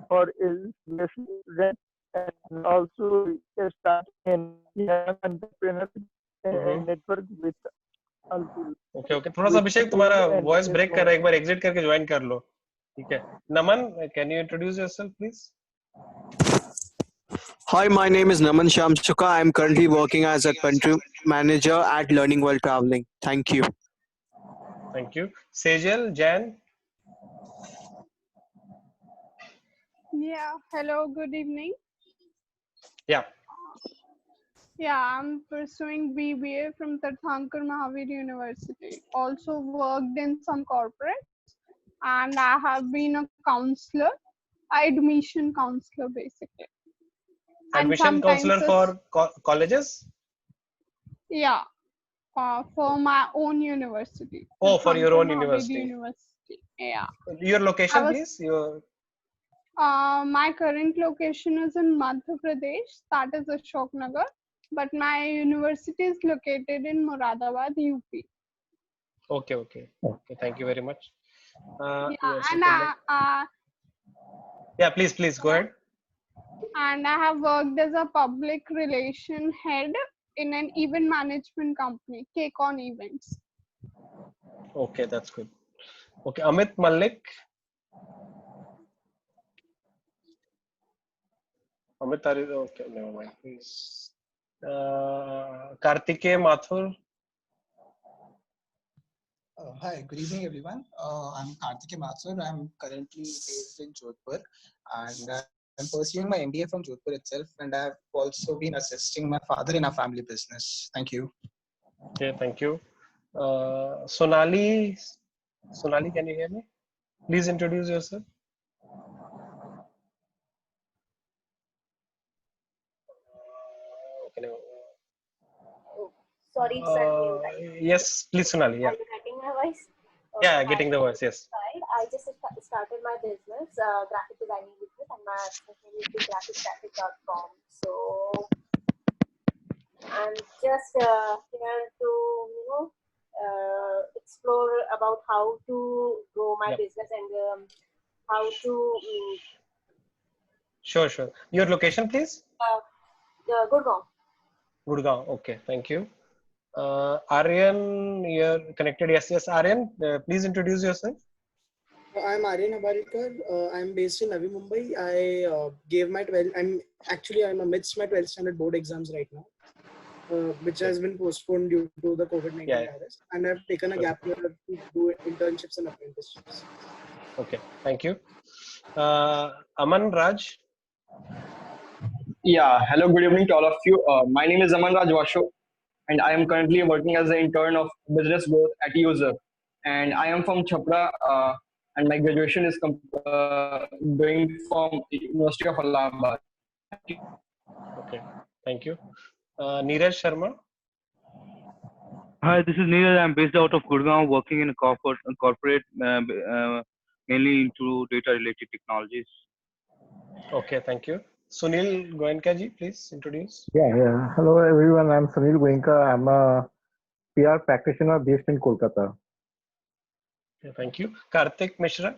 for is rent and also start in young entrepreneur hmm. network with Altul, okay okay, थोड़ा सा with Abhishek तुम्हारा Atul and voice his break कर रहा है, एक बार co-founder. एग्जिट करके ज्वाइन कर लो। ठीक है, Naman, can you introduce yourself please? Hi, my name is Naman Shamsuka. I am currently working as a country manager at Learning World Traveling. Thank you. Thank you. Sejal Jain. Yeah, hello, good evening. या Yeah, I'm pursuing BBA from Tirthankar Mahavir University. Also worked in some corporates, and I have been a counselor, admission counselor basically. And admission sometimes, counsellor for colleges? yeah, for my own university. Oh, for your Tirthankar own Mahavir university. University. Yeah. Your I location, was, please. Your my current location is in Madhya Pradesh, that is Ashoknagar, but my university is located in Moradabad, UP. okay, okay, okay. Thank you very much. Yeah, Yes, and yeah, please go ahead. I have worked as a public relation head in an event management company, Cake on Events. Okay, that's good. Okay, Amit Malik. Amit, are you okay? Never mind, please. Kartikeya Mathur. Hi, good evening, everyone. I'm Kartikeya Mathur. I'm currently based in Jodhpur, and I'm pursuing my MBA from Jodhpur itself. And I've also been assisting my father in our family business. Thank you. Okay, thank you. Sonali, can you hear me? Please introduce yourself. Okay, no. Sorry, it's unmute. Yes, please, Sonali. Yeah. Are you getting my voice? Yeah, getting the voice. Yes. I just started my business, graphic designing business, and my accessory is graphicgraphic.com. So I'm just here to explore about how to grow my Yep. business and how to Sure. Your location, please. Gurgaon. Gurgaon. Okay, thank you. Aryan, you're connected. Yes. Aryan, please introduce yourself. I'm Aryan Habalkar. I'm based in Navi Mumbai. I gave my 12. I'm amidst my 12th standard board exams right now, which has been postponed due to the COVID-19 Yeah. virus. And I've taken a gap year to do internships and apprenticeships. Okay, thank you. Aman Raj. Yeah, hello, good evening to all of you. My name is Aman Raj Vasho, and I am currently working as an intern of business growth at User. And I am from Chhapra, and my graduation is doing from University of Allahabad. Okay, thank you. Neeraj Sharma. Hi, this is Neeraj. I'm based out of Gurgaon, working in a corporate mainly into data-related technologies. Okay, thank you. Sunil Goenka ji, please introduce. Yeah. Hello everyone. I'm Sunil Goenka. I'm a PR practitioner based in Kolkata. Okay, thank you. Karthik Mishra.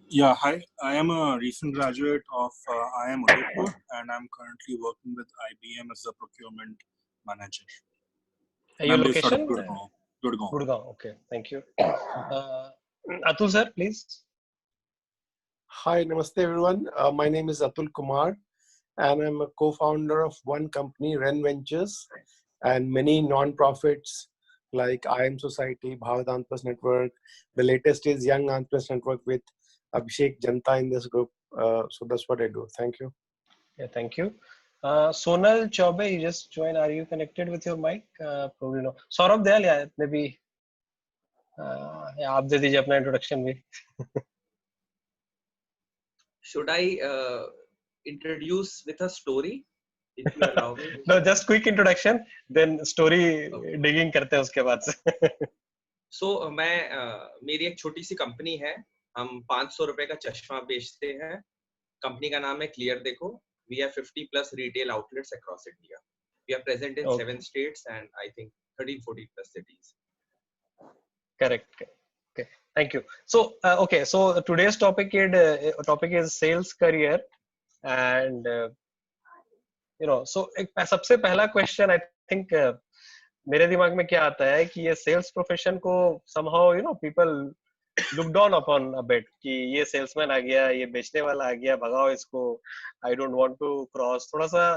Yeah, hi. I am a recent graduate of IIM Udaipur, and I'm currently working with IBM as a procurement manager. Your I'm based out of location? Gurgaon. Gurgaon. Okay, thank you. Atul sir, please. Hi, namaste everyone. My name is Atul Kumar, and I'm a co-founder of one company, Ren Ventures, and many non-profits like IM Society, Bharat Entrepreneurs Network. The latest is Young Entrepreneurs Network with Abhishek Janta in this group. So that's what I do. Thank you. Yeah, thank you. Sonal Chaube, you just joined. Are you connected with your mic? Probably no. Saurabh Dayal, yeah, maybe. Yeah, आप दे दीजिए अपना introduction भी. Should I introduce with a story? If you allow me. No, just quick introduction, then story digging करते हैं उसके बाद से. So मेरी एक छोटी सी कंपनी है. हम 500 रुपए का चश्मा बेचते हैं. कंपनी का नाम है क्लियर देखो. We have 50 plus retail outlets across India. We are present in 7 states and I think 13-14 plus cities. Thank you. So, okay, so today's topic is sales career, and so सबसे पहला question I think मेरे दिमाग में क्या आता है कि ये सेल्स प्रोफेशन को somehow people look down upon a bit कि ये सेल्समैन आ गया, ये बेचने वाला आ गया, भगाओ इसको, I don't want to cross, थोड़ा सा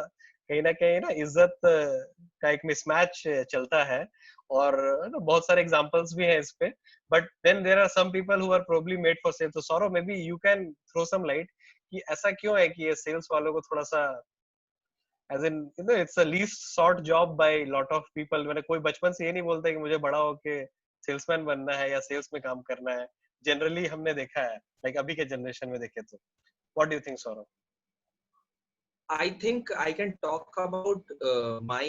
कहीं ना कहीं इज्जत का एक मिसमैच चलता है, और बहुत सारे एग्जांपल्स भी हैं इस पे, but then there are some people who are probably made for sales. तो Saurabh, maybe you can throw some light कि ऐसा क्यों है कि ये सेल्स वालों को थोड़ा सा as in it's a least sought job by lot of people. मैंने कोई बचपन से ये नहीं बोलता कि मुझे बड़ा होके सेल्समैन बनना है या सेल्स में काम करना है. जनरली हमने देखा है, लाइक अभी के जनरेशन में देखे तो. What do you think Saurabh? I think I can talk about my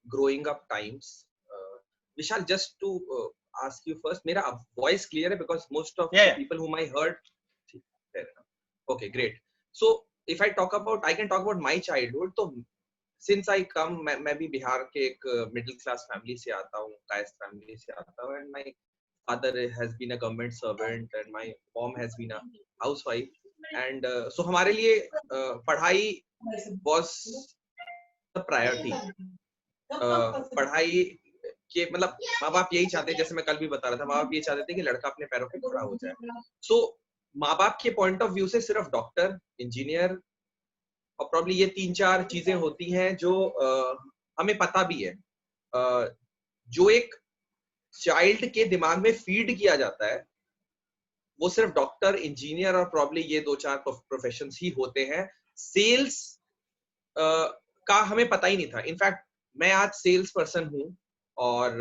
growing up times. Vishal, just to ask you first, मेरा voice clear है because most of the people whom I heard. Okay, great. So if I talk about, I can talk about my childhood. तो since I come, मैं भी बिहार के एक middle class family से आता हूँ, caste family से आता हूँ, and my father has been a government servant and my mom has been a housewife, and so हमारे लिए पढ़ाई was the priority. पढ़ाई के मतलब माँ बाप यही चाहते, जैसे मैं कल भी बता रहा था, माँ बाप ये चाहते थे कि लड़का अपने पैरों पे खड़ा हो जाए. So माँ बाप के पॉइंट ऑफ व्यू से सिर्फ डॉक्टर, इंजीनियर और प्रॉब्ली ये 3-4 चीजें होती हैं जो हमें पता भी है. जो एक चाइल्ड के दिमाग में फीड किया जाता है वो सिर्फ डॉक्टर, इंजीनियर और प्रॉब्ली ये 2-4 प्रोफेशंस ही होते हैं. सेल्स का हमें पता ही नहीं था. इनफैक्ट मैं आज सेल्स पर्सन हूँ और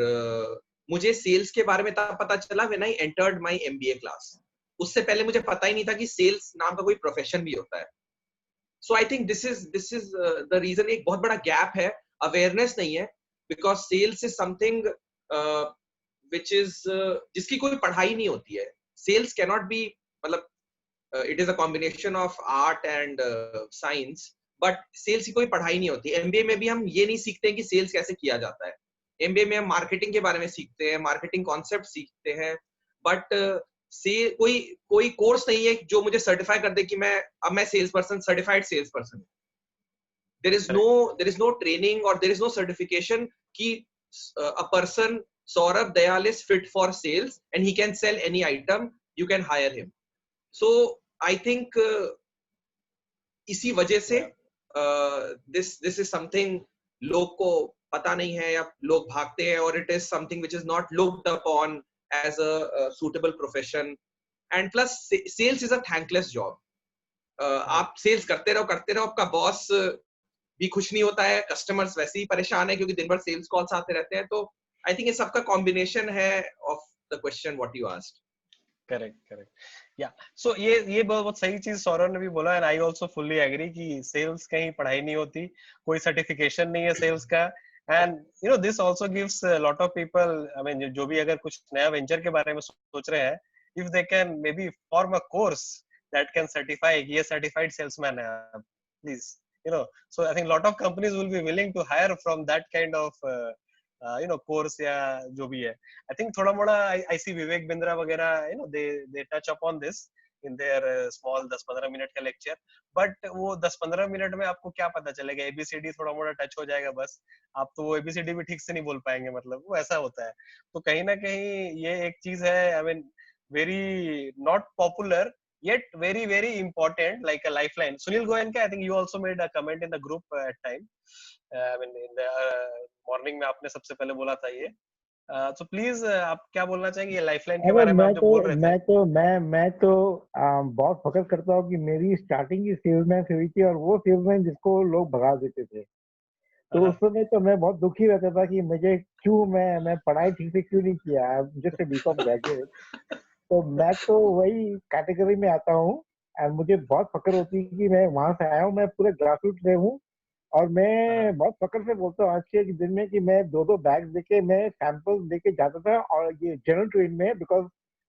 मुझे सेल्स के बारे में तब पता चला when I entered my MBA class. उससे पहले मुझे पता ही नहीं था कि सेल्स नाम का कोई प्रोफेशन भी होता है. So I think this is the reason. एक बहुत बड़ा गैप है, अवेयरनेस नहीं है, because sales is something which is जिसकी कोई पढ़ाई नहीं होती है. सेल्स कैन नॉट बी, मतलब it is a combination of art and science, but sales की कोई पढ़ाई नहीं होती. एमबीए में भी हम ये नहीं सीखते हैं कि सेल्स कैसे किया जाता है. एमबीए में हम मार्केटिंग के बारे में सीखते हैं, मार्केटिंग कॉन्सेप्ट सीखते हैं, बट से कोई कोर्स नहीं है जो मुझे सर्टिफाई कर दे कि मैं sales person, certified sales person. There is no training और देयर इज नो सर्टिफिकेशन कि a person Saurabh Dayal is fit for sales and he can sell any item, you can hire him. So I think इसी वजह से this is something लोग को पता नहीं है या लोग भागते हैं, और it is something which is not looked upon as a suitable profession. And plus sales is a thankless job. आप सेल्स करते रहो, आपका बॉस भी खुश नहीं होता है, कस्टमर्स वैसे ही परेशान है क्योंकि दिन भर सेल्स कॉल्स आते रहते हैं. तो आई थिंक ये सबका कॉम्बिनेशन है of the question what you asked. Correct. या सो ये बहुत सही चीज सौरभ ने भी बोला, and I also fully agree कि सेल्स कहीं पढ़ाई नहीं होती, कोई सर्टिफिकेशन नहीं है सेल्स का. And this also gives lot of people, I mean जो भी अगर कुछ नया वेंचर के बारे में सोच रहे हैं, if they can may be form a course that can certify, ये सर्टिफाइड सेल्समैन है please, so I think lot of companies will be willing to hire from that kind of course या जो भी है. आई थिंक थोड़ा मोड़ा आई सी विवेक बिंद्रा वगैरह they touch upon this in their small 10-15 minute का लेक्चर, बट वो 10-15 मिनट में आपको क्या पता चलेगा? एबीसीडी थोड़ा मोड़ा टच हो जाएगा बस, आप तो वो एबीसीडी भी ठीक से नहीं बोल पाएंगे, मतलब वो ऐसा होता है. तो कहीं ना कहीं ये एक चीज है, I mean very not popular yet very important, like a lifeline. Sunil Goenka, I think you also made a comment in the group at time. I mean in the morning में आपने सबसे पहले बोला था ये. So please आप क्या बोलना चाहेंगे ये लाइफलाइन के बारे में आप जो बोल रहे थे? मैं तो बहुत फक्र करता हूँ कि मेरी स्टार्टिंग ही सेल्समैन से हुई थी, और वो सेल्समैन जिसको लोग भगा देते थे. तो उस समय तो मैं बहुत दुखी रहता था कि मुझे क्यों मैं पढ़ाई ठीक से क्यों नहीं किया, जस्ट बीकॉम ग्रेजुएट. तो मैं तो वही कैटेगरी में आता हूँ, और मुझे बहुत फक्र होती है कि मैं वहां से आया हूँ. मैं पूरे ग्रासरूट में हूँ, और मैं बहुत फक्र से बोलता हूँ आज के दिन में कि मैं 2 बैग्स देके, मैं सैंपल्स देके जाता था, और ये जनरल ट्रेन में, बिकॉज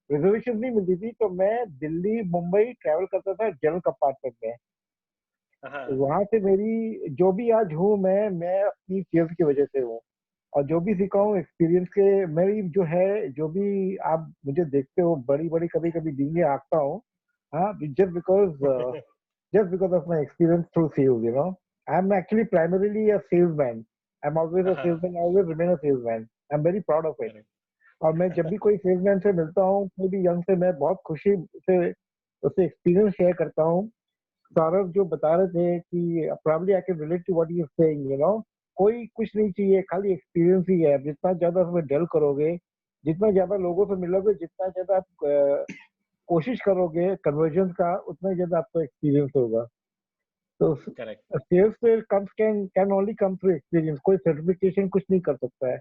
रिजर्वेशन नहीं मिलती थी, तो मैं दिल्ली मुंबई ट्रेवल करता था जनरल कंपार्टमेंट में. तो वहां से मेरी जो भी आज हूँ मैं अपनी सेल्स की वजह से हूँ. और जो भी सीखा हूँ एक्सपीरियंस के, मेरी जो है, जो भी आप मुझे देखते हो बड़ी बड़ी कभी कभी डींगे आंकता हूँ, हाँ, just because of my experience through sales, you know. I'm actually primarily a salesman. I'm always a salesman, I always remain a salesman. I'm very proud of it. और मैं जब भी कोई सेल्समैन से मिलता हूँ, कोई भी यंग से, मैं बहुत खुशी से उससे एक्सपीरियंस शेयर करता हूँ। सौरभ जो बता रहे थे कि probably I can relate to what you're saying, you know, कोई कुछ नहीं चाहिए, खाली एक्सपीरियंस ही है। जितना ज्यादा उसमें डेल करोगे, जितना ज्यादा लोगों से मिलोगे, जितना ज्यादा आप कोशिश करोगे कन्वर्जन का, उतना ज्यादा आपको एक्सपीरियंस होगा। तो सेल्स पे comes can only come through experience. कोई सर्टिफिकेशन कुछ नहीं कर सकता है,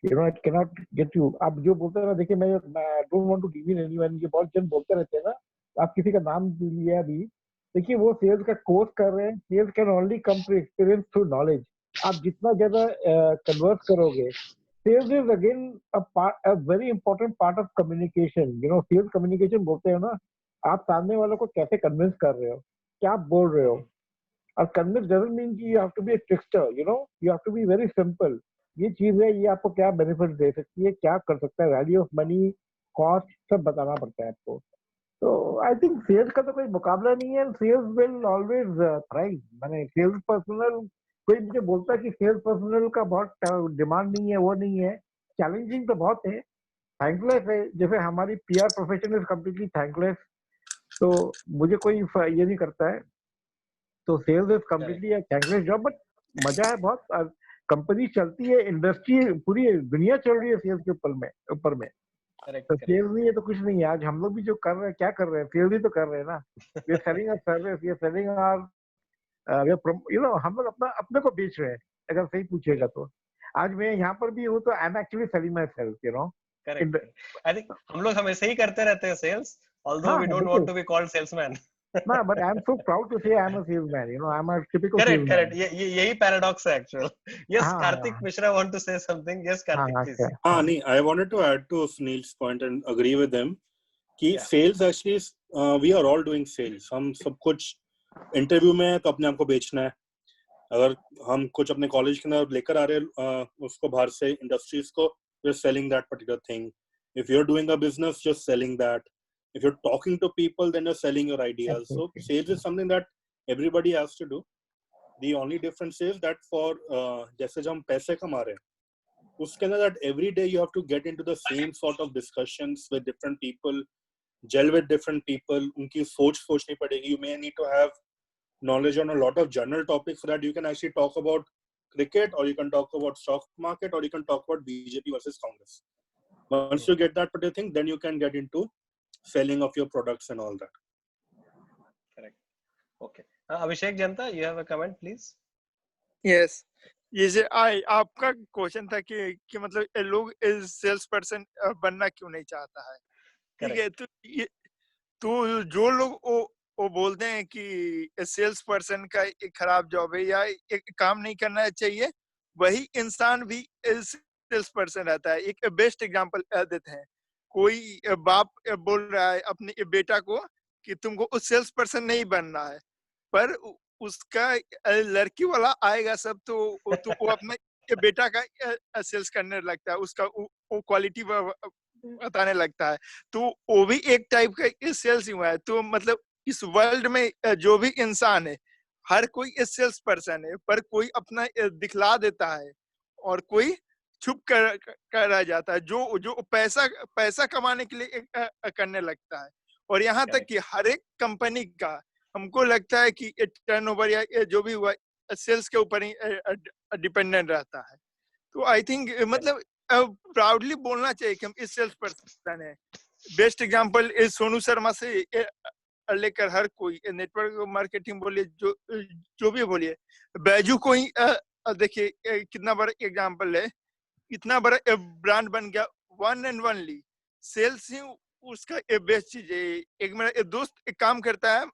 you know, it can not get you. आप जो बोलते हैं ना, देखिए, मैं don't want to give in anyone, ये बहुत जन बोलते रहते हैं ना, आप किसी का नाम लिया अभी, देखिए वो सेल्स का कोर्स कर रहे हैं। Sales can only come through experience, through knowledge. आप जितना ज्यादा कन्वर्स करोगे, sales is again a very important part of communication, you know. Sales communication बोलते हैं ना, आप सामने वालों को कैसे कन्विंस कर रहे हो, क्या आप बोल रहे हो। और कन्विंस डजंट मीन कि you have to be a trickster, you know, you have to be very simple. ये चीज है, ये आपको क्या बेनिफिट दे सकती है, क्या कर सकता है, वैल्यू ऑफ मनी, कॉस्ट, सब बताना पड़ता है आपको। तो आई थिंक सेल्स का तो कोई मुकाबला नहीं है। Sales will always thrive. मैंने सेल्स पर्सनल, कोई मुझे बोलता है कि सेल्स पर्सनल का बहुत डिमांड नहीं है, वो नहीं है, चैलेंजिंग तो बहुत है, थैंकलेस है। जैसे हमारी PR profession is completely thankless, तो मुझे कोई ये नहीं करता है। तो sales is completely thankless job, but मजा है बहुत। कंपनी चलती है, इंडस्ट्री, पूरी दुनिया चल रही है सेल्स के ऊपर में। तो सेल्स नहीं है तो कुछ नहीं है। आज हम लोग भी जो कर रहे हैं, क्या कर रहे हैं, सेल्स ही तो कर रहे हैं ना। We are selling a service, we are selling our, you know, हम लोग अपने को बेच रहे हैं, अगर सही पूछेगा तो। आज मैं यहाँ पर भी हूँ तो I am actually selling myself, you know. Correct. I think हम लोग हमेशा ही करते रहते हैं sales, although we don't want to be called salesman. No, but I'm so proud to say I'm a salesman. You know, I'm a typical correct, salesman. correct. यही paradox है actual. Yes, Karthik Mishra want to say something. Yes, Karthik, please. नहीं, I wanted to add to Sunil's point and agree with him कि sales actually we are all doing sales. हम सब कुछ interview में तो अपने आप को बेचना है। अगर हम कुछ अपने कॉलेज के अंदर लेकर आ रहे हैं उसको बाहर से इंडस्ट्रीज को, you're selling that particular thing. If you're doing a business, just selling that. If you're talking to people, then you're selling your ideas. So sales is something that everybody has to do. The only difference is that for जैसे जब हम पैसे कमा रहे हैं, उसके अंदर that every day you have to get into the same sort of discussions with different people, gel with different people. उनकी सोच सोचनी पड़ेगी. You may need to have knowledge on a lot of general topics so that you can actually talk about cricket, or you can talk about stock market, or you can talk about BJP versus Congress. Once you get that particular thing, then you can get into selling of your products and all that. Correct. Okay. Abhishek Janta, you have a comment, please. Yes. ये आपका question था कि मतलब लोग sales person बनना क्यों नहीं चाहता है, ठीक है। तो जो लोग वो बोलते हैं कि सेल्स पर्सन का एक खराब जॉब है या एक काम नहीं करना चाहिए, वही इंसान भी सेल्स पर्सन रहता है। एक बेस्ट एग्जांपल देते हैं। कोई बाप बोल रहा है अपने बेटा को कि तुमको उस सेल्स पर्सन नहीं बनना है, पर उसका लड़की वाला आएगा सब तो वो अपने बेटा का सेल्स करने लगता है, उसका वो क्वालिटी बताने लगता है। तो वो भी एक टाइप का सेल्स ही हुआ है। तो मतलब इस वर्ल्ड में जो भी इंसान है, हर कोई सेल्स पर्सन है, पर कोई अपना दिखला देता है और कोई छुप कर रह जाता है, जो पैसा कमाने के लिए करने लगता है। और यहाँ तक कि हर एक कंपनी का हमको लगता है कि टर्नओवर या जो भी हुआ सेल्स के ऊपर ही डिपेंडेंट रहता है। तो आई थिंक मतलब प्राउडली बोलना चाहिए कि हम इस सेल्स पर्सन है। बेस्ट एग्जांपल इस सोनू शर्मा से लेकर हर कोई नेटवर्क मार्केटिंग बोलिए, जो भी बोलिए, बैजू को ही देखिए कितना बड़ा एग्जांपल है, इतना बड़ा ब्रांड बन गया, वन एंड ओनली सेल्स ही उसका बेस्ट चीज है। एक मेरा दोस्त एक काम करता है,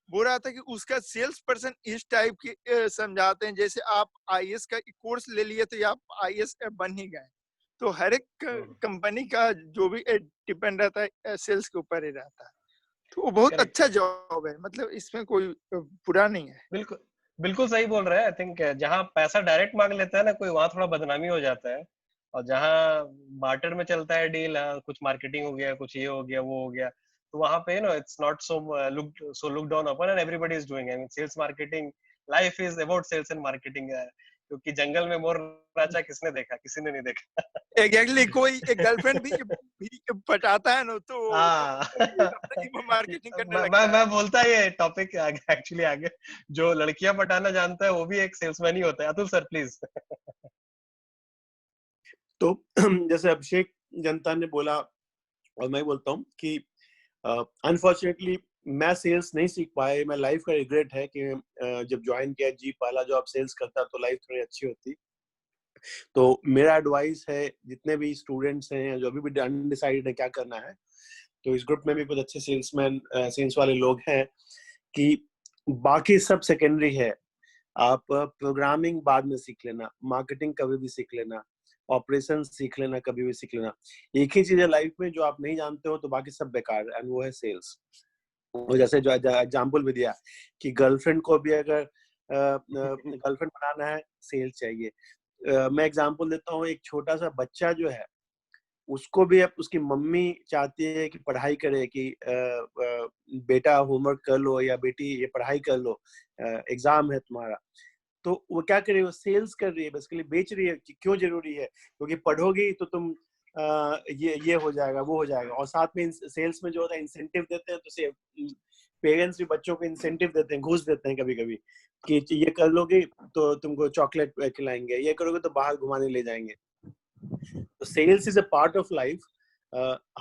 बोल रहा था कि उसका सेल्स पर्सन इस टाइप के समझाते हैं जैसे आप आईएएस का कोर्स ले लिए तो आप आईएएस बन ही गए। तो हर एक कंपनी का जो भी डिपेंड रहता है सेल्स के ऊपर ही रहता है। तो वो बहुत अच्छा जॉब है, मतलब इसमें कोई बुरा नहीं है। बिल्कुल बिल्कुल सही बोल रहे हैं। आई थिंक जहाँ पैसा डायरेक्ट मांग लेता है ना कोई, वहां थोड़ा बदनामी हो जाता है। और जहाँ बार्टर में चलता है डील, कुछ मार्केटिंग हो गया, कुछ ये हो गया, वो हो गया, तो वहां पे no it's not so look down upon, and everybody is doing. I mean sales marketing, life is about sales and marketing. क्योंकि जंगल में मोर नाचा किसने देखा? किसी ने नहीं देखा। एग्जैक्टली, कोई एक गर्लफ्रेंड भी पटाता है ना तो हाँ। मार्केटिंग करने लगता है। मैं बोलता ये टॉपिक आगे, एक्चुअली आगे, जो लड़कियां पटाना जानता है वो भी एक सेल्समैन ही होता है। Atul sir please. तो जैसे अभिषेक जनता ने बोला और मैं बोलता हूँ कि अनफॉर्चुनेटली मैं सेल्स नहीं सीख पाया। मैं लाइफ का रिग्रेट है कि जब ज्वाइन किया जी पहला जॉब सेल्स करता तो लाइफ थोड़ी अच्छी होती। तो मेरा एडवाइस है जितने भी स्टूडेंट्स हैं जो अभी भी अनडिसाइडेड है क्या करना है, तो इस ग्रुप में भी कुछ अच्छे सेल्समैन सेल्स वाले लोग हैं कि बाकी सब सेकेंडरी है। आप प्रोग्रामिंग बाद में सीख लेना, मार्केटिंग कभी भी सीख लेना, ऑपरेशन सीख लेना, कभी भी सीख लेना। एक ही चीज है लाइफ में जो आप नहीं जानते हो तो बाकी सब बेकार है, एंड वो है सेल्स। और जैसे जो एग्जाम्पल भी दिया कि गर्लफ्रेंड को भी अगर गर्लफ्रेंड बनाना है सेल्स चाहिए। मैं एग्जाम्पल देता हूँ, एक छोटा सा बच्चा जो है उसको भी अब उसकी मम्मी चाहती है कि पढ़ाई करे, कि बेटा होमवर्क कर लो या बेटी ये पढ़ाई कर लो, एग्जाम है तुम्हारा। तो वो क्या कर रही है, वो सेल्स कर रही है, बेसिकली बेच रही है कि क्यों जरूरी है, क्योंकि पढ़ोगी तो तुम ये हो जाएगा, वो हो जाएगा। और साथ में सेल्स में जो होता है इंसेंटिव देते हैं, तो पेरेंट्स भी बच्चों को इंसेंटिव देते हैं, घूस देते हैं कभी कभी कि ये कर लोगे तो तुमको चॉकलेट खिलाएंगे, ये करोगे तो बाहर घुमाने ले जाएंगे। तो sales is a part of life.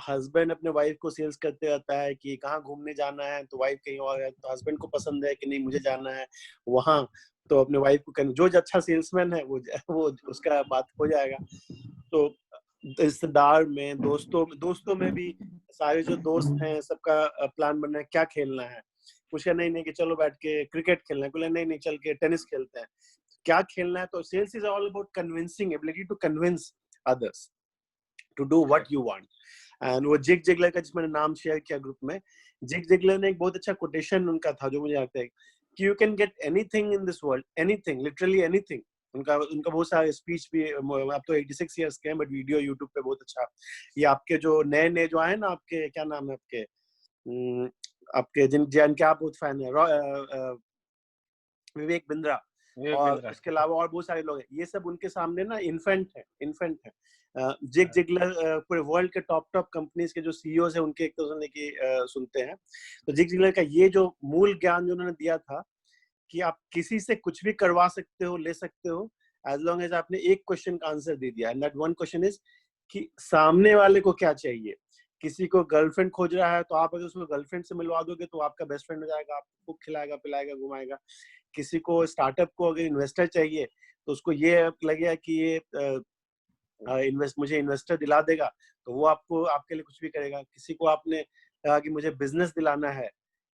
Husband अपने वाइफ को सेल्स करते रहता है कि कहाँ घूमने जाना है, तो वाइफ कहीं और है, तो हस्बैंड को पसंद है कि नहीं मुझे जाना है वहां, तो अपने वाइफ को जो अच्छा सेल्समैन है वो उसका बात हो जाएगा। तो रिश्तेदार में, दोस्तों में भी सारे जो दोस्त हैं सबका प्लान बनना है क्या खेलना है। कुछ का नहीं कि चलो बैठ के क्रिकेट खेलना है, कुछ नहीं चल के टेनिस खेलते हैं, क्या खेलना है। तो sales is all about convincing, ability to convince others to do what you want. And वो जिग जिगलर का जिसमें नाम शेयर किया ग्रुप में, जिग जिगलर ने एक बहुत अच्छा कोटेशन उनका था जो मुझे लगता है कि you can get anything in this world, anything, literally anything. उनका बहुत सारा स्पीच भी, आप तो 86 इयर्स के हैं बट वीडियो यूट्यूब पे बहुत अच्छा। ये आपके जो नए जो आए ना, आपके क्या नाम है आपके जिनके आप बहुत फैन है, विवेक बिंद्रा और इसके अलावा और बहुत सारे लोग हैं, ये सब उनके सामने ना इन्फेंट है। जिग जिगलर पूरे वर्ल्ड के टॉप कंपनीज के जो सीईओज हैं उनके एक तो सुनते हैं। तो जिग जिगलर का ये जो मूल ज्ञान जो उन्होंने दिया था कि आप किसी से कुछ भी करवा सकते हो, ले सकते हो, एज लॉन्ग एज आपने एक क्वेश्चन का आंसर दे दिया, and that one question is कि सामने वाले को क्या चाहिए। किसी को गर्लफ्रेंड खोज रहा है तो आप अगर उसको गर्लफ्रेंड से मिलवा दोगे तो आपका बेस्ट फ्रेंड हो जाएगा, आपको खिलाएगा पिलाएगा घुमाएगा। किसी को स्टार्टअप को अगर इन्वेस्टर चाहिए तो उसको ये लगेगा कि ये मुझे इन्वेस्टर दिला देगा तो वो आपके लिए कुछ भी करेगा। किसी को आपने कहा कि मुझे बिजनेस दिलाना है,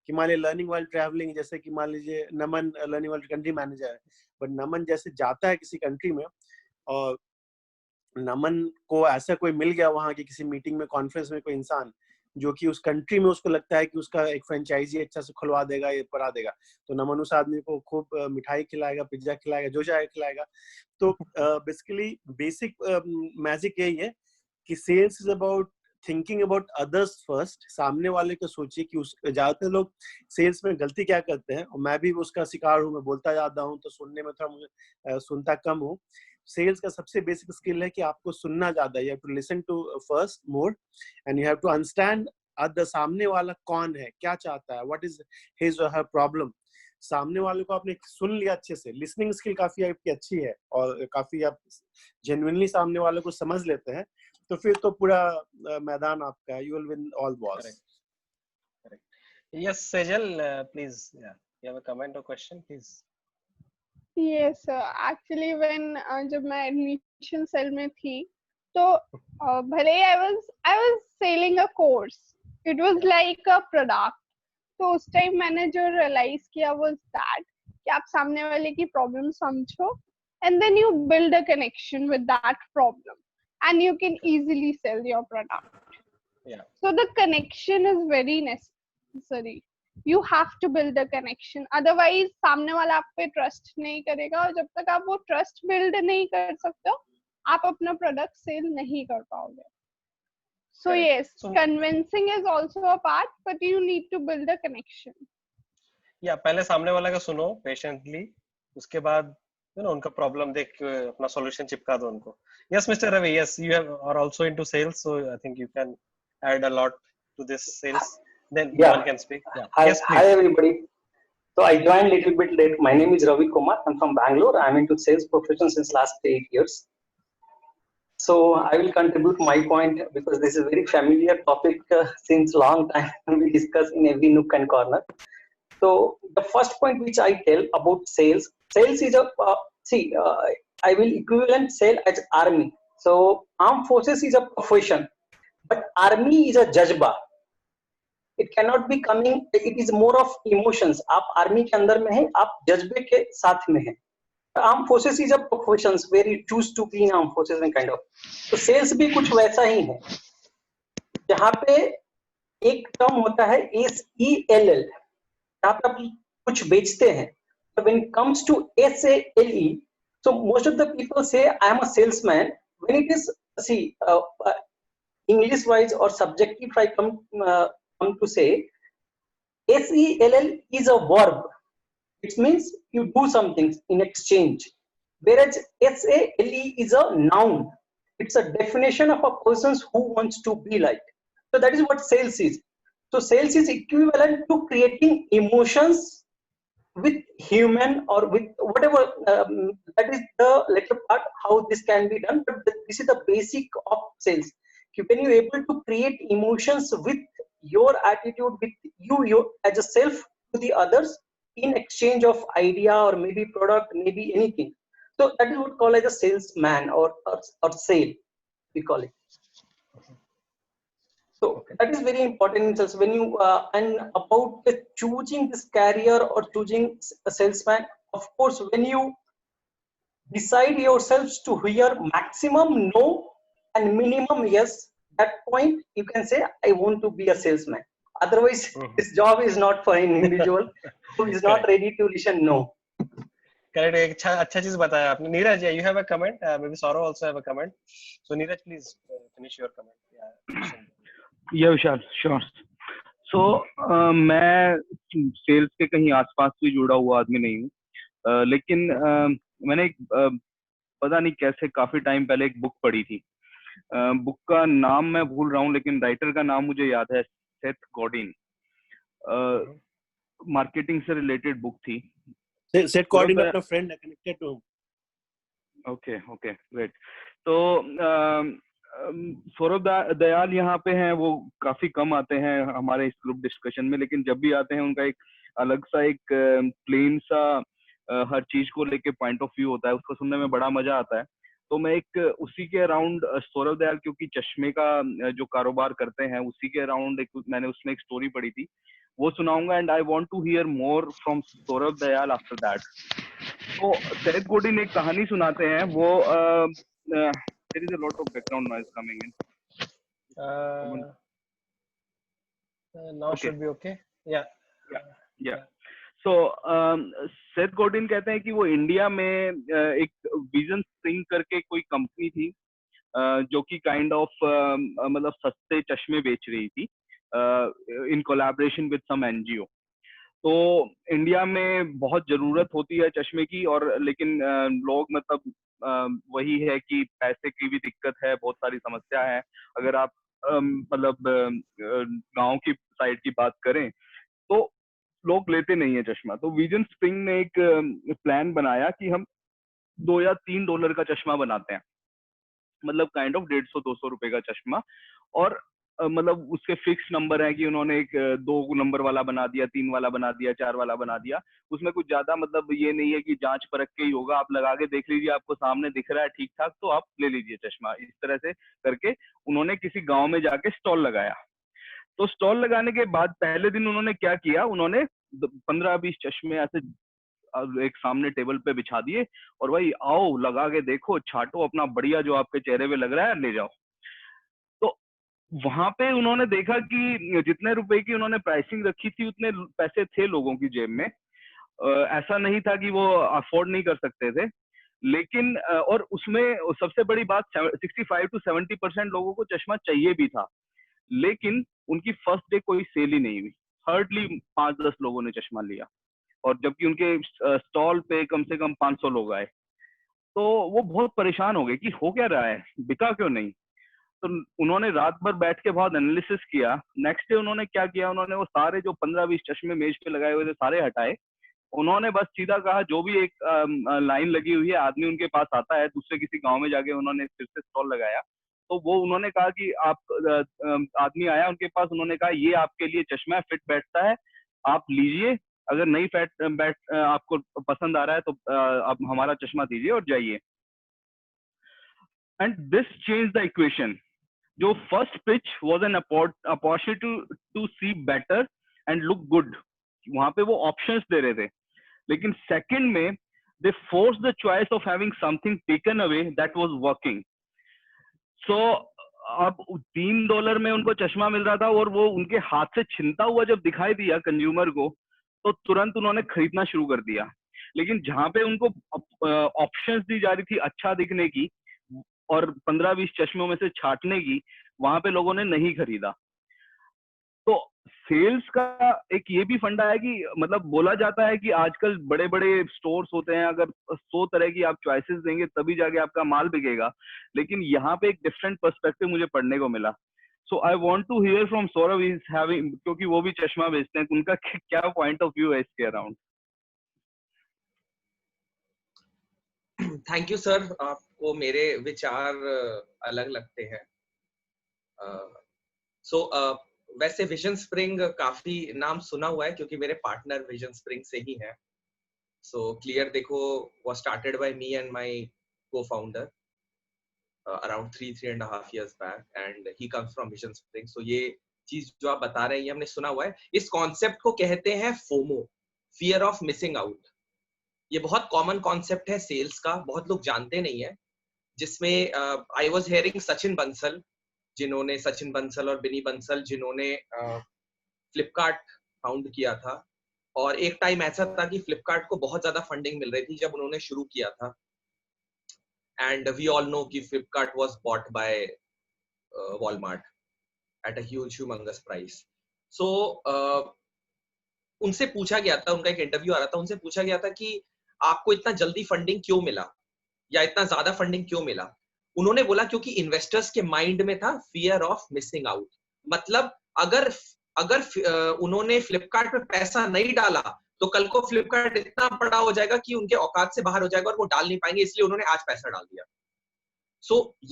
कि मान लीजिए लर्निंग वर्ल्ड ट्रैवलिंग, जैसे कि मान लीजिए नमन लर्निंग वर्ल्ड कंट्री मैनेजर है, बट नमन जैसे जाता है किसी कंट्री में और नमन को ऐसा कोई मिल गया वहां की किसी मीटिंग में, कॉन्फ्रेंस में कोई इंसान जो कि उस कंट्री में उसको लगता है कि उसका एक फ्रेंचाइजी अच्छा से खुलवा देगा, ये करा देगा, तो नमन उस आदमी को खूब मिठाई खिलाएगा, पिज्जा खिलाएगा, जो चाहे खिलाएगा। तो बेसिकली बेसिक मैजिक यही है कि sales is about thinking about others first. सामने वाले को सोचिए कि ज्यादातर लोग सेल्स में गलती क्या करते हैं, और मैं भी उसका शिकार हूँ, मैं बोलता ज्यादा हूँ तो सुनने में थोड़ा मुझे सुनता कम हूँ। सेल्स का सबसे बेसिक स्किल है कि आपको सुनना ज्यादा, you have to listen to first more, and you have to understand other, सामने वाला कौन है, क्या चाहता है, व्हाट इज हिज और हर प्रॉब्लम। सामने वाले को आपने सुन लिया अच्छे से, लिसनिंग स्किल काफी आपकी अच्छी है और काफी आप जेन्युइनली सामने वाले को समझ लेते हैं, तो फिर तो पूरा मैदान आपका है, you will win all Wars. Yes, Sejal, please, yeah, you have a comment or question, please. Yes, actually when जब मैं एडमिशन सेल में थी तो भले I was selling a course, it was like a product. तो उस time मैंने जो रियलाइज किया was that कि आप सामने वाले की प्रॉब्लम समझो and then you build a connection with that problem and you can easily sell your product. Yeah. So the connection is very necessary. you have to build a connection, otherwise सामने वाला आप पे trust नहीं करेगा, और जब तक आप वो trust build नहीं कर सकते हो आप अपना product sale नहीं कर पाओगे. So Correct. yes, So convincing is also a part, but you need to build a connection. या पहले सामने वाला का सुनो पेशेंटली, उसके बाद उनका प्रॉब्लम देख के अपना सॉल्यूशन चिपका दो उनको. Yes mister Ravi, yes you have are also into sales, so I think you can add a lot to this sales, then one can speak. Hi, Yes, hi please. everybody. So I joined little bit late. My name is Ravi Kumar. I'm from Bangalore. I'm into sales profession since last 8 years. So I will contribute my point because this is a very familiar topic since long time we discuss in every nook and corner. So the first point which I tell about sales is a I will equivalent sale as army. So armed forces is a profession, but army is a jazba. It cannot be coming. It is more of emotions. आप army के अंदर में हैं, आप जज्बे के साथ में हैं. Armed forces is a profession where you choose to be in armed forces and kind of. तो sales भी कुछ वैसा ही है, जहाँ पे एक टर्म होता है SELL, जहाँ पे आप कुछ बेचते हैं. So when it comes to SALE, so most of the people say I am a salesman. When it is English wise or subjective, I come to say SELL is a verb. It means you do something in exchange, whereas SALE is a noun. It's a definition of a person who wants to be like. So that is what sales is. So sales is equivalent to creating emotions with human or with whatever. That is the latter part how this can be done. But this is the basic of sales. When you are able to create emotions with your attitude, with you as a self to the others in exchange of idea or maybe product, maybe anything. So that is what we call as a salesman or sale, we call it. So that is very important in sales. When you and about choosing this career or choosing a salesman, of course, when you decide yourselves to hear maximum no and minimum yes, that point you can say I want to be a salesman. Otherwise, this job is not for an individual who is not ready to listen no. Correct. एक अच्छा चीज बताया आपने. Neeraj, you have a comment. Maybe Saurav also have a comment. So Neeraj, please finish your comment. Yeah, Vishal, sure. So मैं sales के कहीं आसपास भी जुड़ा हुआ आदमी नहीं हूँ, लेकिन मैंने एक पता नहीं कैसे काफी टाइम पहले एक बुक पढ़ी थी. बुक का नाम मैं भूल रहा हूँ, लेकिन राइटर का नाम मुझे याद है, सेथ गॉडिन. मार्केटिंग से रिलेटेड बुक थी. सेथ गॉडिन अपना फ्रेंड है, connected to him. Okay great. तो सौरभ दयाल यहाँ पे हैं, वो काफी कम आते हैं हमारे इस ग्रुप डिस्कशन में, लेकिन जब भी आते हैं उनका एक अलग सा एक प्लेन सा हर चीज को लेके पॉइंट ऑफ व्यू होता है, उसको सुनने में बड़ा मजा आता है. तो मैं एक उसी के अराउंड सौरभ दयाल, क्योंकि चश्मे का जो कारोबार करते हैं, उसी के अराउंड मैंने उसमें एक स्टोरी पढ़ी थी, वो सुनाऊंगा. And I want to hear more from Saurabh Dayal after that. तो सेथ गॉडिन एक कहानी सुनाते हैं. वो there is a lot of background noise coming in. Now okay. Should be okay. Yeah. So Seth Godin कहते हैं कि वो इंडिया में एक विजन स्प्रिंग करके कोई कंपनी थी, जो कि काइंड ऑफ मतलब सस्ते चश्मे बेच रही थी in collaboration with some NGO. तो इंडिया में बहुत जरूरत होती है चश्मे की, और लेकिन लोग मतलब वही है कि पैसे की भी दिक्कत है, बहुत सारी समस्या है. अगर आप मतलब गांव की साइड की बात करें तो लोग लेते नहीं है चश्मा. तो विजन स्प्रिंग ने एक प्लान बनाया कि हम $2 या $3 का चश्मा बनाते हैं, मतलब काइंड ऑफ 150-200 रुपए का चश्मा. और मतलब उसके फिक्स नंबर है कि उन्होंने एक 2 नंबर वाला बना दिया, 3 वाला बना दिया, 4 वाला बना दिया. उसमें कुछ ज्यादा मतलब ये नहीं है कि जांच परख के ही होगा, आप लगा के देख लीजिए, आपको सामने दिख रहा है ठीक ठाक तो आप ले लीजिए चश्मा. इस तरह से करके उन्होंने किसी गांव में जाके स्टॉल लगाया. तो स्टॉल लगाने के बाद पहले दिन उन्होंने क्या किया, उन्होंने 15-20 चश्मे ऐसे एक सामने टेबल पे बिछा दिए, और भाई आओ लगा के देखो, छाटो अपना बढ़िया जो आपके चेहरे पे लग रहा है ले जाओ. तो वहां पे उन्होंने देखा कि जितने रुपए की उन्होंने प्राइसिंग रखी थी उतने पैसे थे लोगों की जेब में। ऐसा नहीं था कि वो अफोर्ड नहीं कर सकते थे, लेकिन और उसमें सबसे बड़ी बात 65 to 70% लोगों को चश्मा चाहिए भी था, लेकिन उनकी फर्स्ट डे कोई सेल ही नहीं हुई। हार्डली 5-10 लोगों ने चश्मा लिया, और जबकि उनके स्टॉल पे कम से कम 500 लोग आए। तो वो बहुत परेशान हो गए कि हो क्या रहा है, बिका क्यों नहीं। तो उन्होंने रात भर बैठ के बहुत एनालिसिस किया। नेक्स्ट डे उन्होंने क्या किया, उन्होंने वो सारे जो 15-20 चश्मे मेज पे लगाए हुए थे सारे हटाए। उन्होंने बस सीधा कहा जो भी एक लाइन लगी हुई है, आदमी उनके पास आता है, दूसरे किसी गांव में जाके उन्होंने फिर से स्टॉल लगाया। तो वो उन्होंने कहा कि आप आदमी आया उनके पास, उन्होंने कहा ये आपके लिए चश्मा है, फिट बैठता है, आप लीजिए, अगर नहीं आपको पसंद आ रहा है तो आप हमारा चश्मा दीजिए और जाइए। And this change the equation. जो first pitch was an opportunity to see better and look good, वहां पे वो ऑप्शंस दे रहे थे, लेकिन सेकंड में they force the choice of having something taken away that was working. So अब $3 में उनको चश्मा मिल रहा था, और वो उनके हाथ से छिनता हुआ जब दिखाई दिया कंज्यूमर को, तो तुरंत उन्होंने खरीदना शुरू कर दिया। लेकिन जहां पे उनको ऑप्शंस दी जा रही थी अच्छा दिखने की और 15-20 चश्मों में से छांटने की, वहां पे लोगों ने नहीं खरीदा। तो सेल्स का एक ये भी फंडा है कि मतलब बोला जाता है कि आजकल बड़े बड़े स्टोर्स होते हैं, अगर 100 तरह की आप चॉइसेस देंगे तभी जाके आपका माल बिकेगा, लेकिन यहाँ पे एक डिफरेंट पर्सपेक्टिव मुझे पढ़ने को मिला। So I want to hear from Saurabh, is having, क्योंकि वो भी चश्मा बेचते हैं, उनका क्या पॉइंट ऑफ व्यू है इसके अराउंड। थैंक यू सर, आपको मेरे विचार अलग लगते हैं। वैसे विजन स्प्रिंग काफी नाम सुना हुआ है, क्योंकि मेरे पार्टनर विजन स्प्रिंग से ही हैं। सो क्लियर देखो was started by me and my co-founder around 3.5 years back, and he comes from Vision Spring. So ये चीज जो आप बता रहे हैं ये हमने सुना हुआ है। इस कॉन्सेप्ट को कहते हैं FOMO, fear of missing out. ये बहुत कॉमन कॉन्सेप्ट है सेल्स का, बहुत लोग जानते नहीं है। जिसमें I was hearing Sachin Bansal, Sachin Bansal और बिनी बंसल जिन्होंने फ्लिपकार्ट फाउंड किया था, और एक टाइम ऐसा था कि फ्लिपकार्ट को बहुत ज्यादा फंडिंग मिल रही थी जब उन्होंने शुरू किया था। एंड वी ऑल नो कि Flipkart was bought by Walmart at a huge humongous price. So उनसे पूछा गया था, उनका एक इंटरव्यू आ रहा था, उनसे पूछा गया था कि आपको इतना जल्दी फंडिंग क्यों मिला, या इतना ज्यादा फंडिंग क्यों मिला। उन्होंने बोला क्योंकि इन्वेस्टर्स के माइंड में था फियर ऑफ मिसिंग आउट। मतलब अगर उन्होंने फ्लिपकार्ट पे पैसा नहीं डाला तो कल को फ्लिपकार्ट इतना बड़ा हो जाएगा कि उनके औकात से बाहर हो जाएगा और वो डाल नहीं पाएंगे, इसलिए उन्होंने आज पैसा डाल दिया।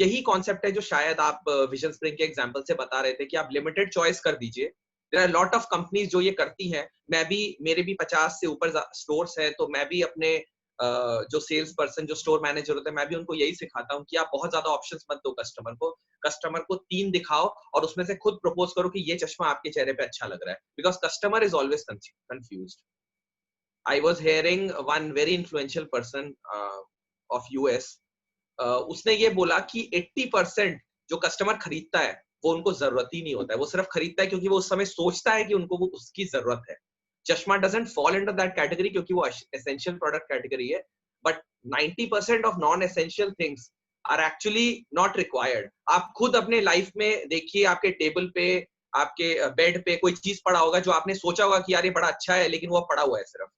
यही कॉन्सेप्ट है जो शायद आप विजन स्प्रिंग के एग्जांपल से बता रहे थे कि आप लिमिटेड चॉइस कर दीजिए। There are lot of companies जो ये करती हैं। मेरे भी 50 से ऊपर स्टोर्स हैं, तो मैं भी अपने जो सेल्स पर्सन, जो स्टोर मैनेजर होते हैं, मैं भी उनको यही सिखाता हूँ कि आप बहुत ज्यादा ऑप्शंस मत दो कस्टमर को 3 दिखाओ और उसमें से खुद प्रपोज करो कि ये चश्मा आपके चेहरे पे अच्छा लग रहा है, because customer is always confused. I was hearing one very influential person of US, उसने ये बोला कि 80% जो कस्टमर खरीदता है वो उनको जरूरत ही नहीं होता है, वो सिर्फ खरीदता है क्योंकि वो उस समय सोचता है कि उनको वो उसकी जरूरत है। चश्मा doesn't fall under that category क्योंकि वो एसेंशियल प्रोडक्ट कैटेगरी है, but 90% of non essential things are actually not required. आप खुद अपने लाइफ में देखिए, आपके टेबल पे, आपके बेड पे कोई चीज पड़ा होगा जो आपने सोचा होगा कि यार ये बड़ा अच्छा है, लेकिन वो पड़ा हुआ है सिर्फ।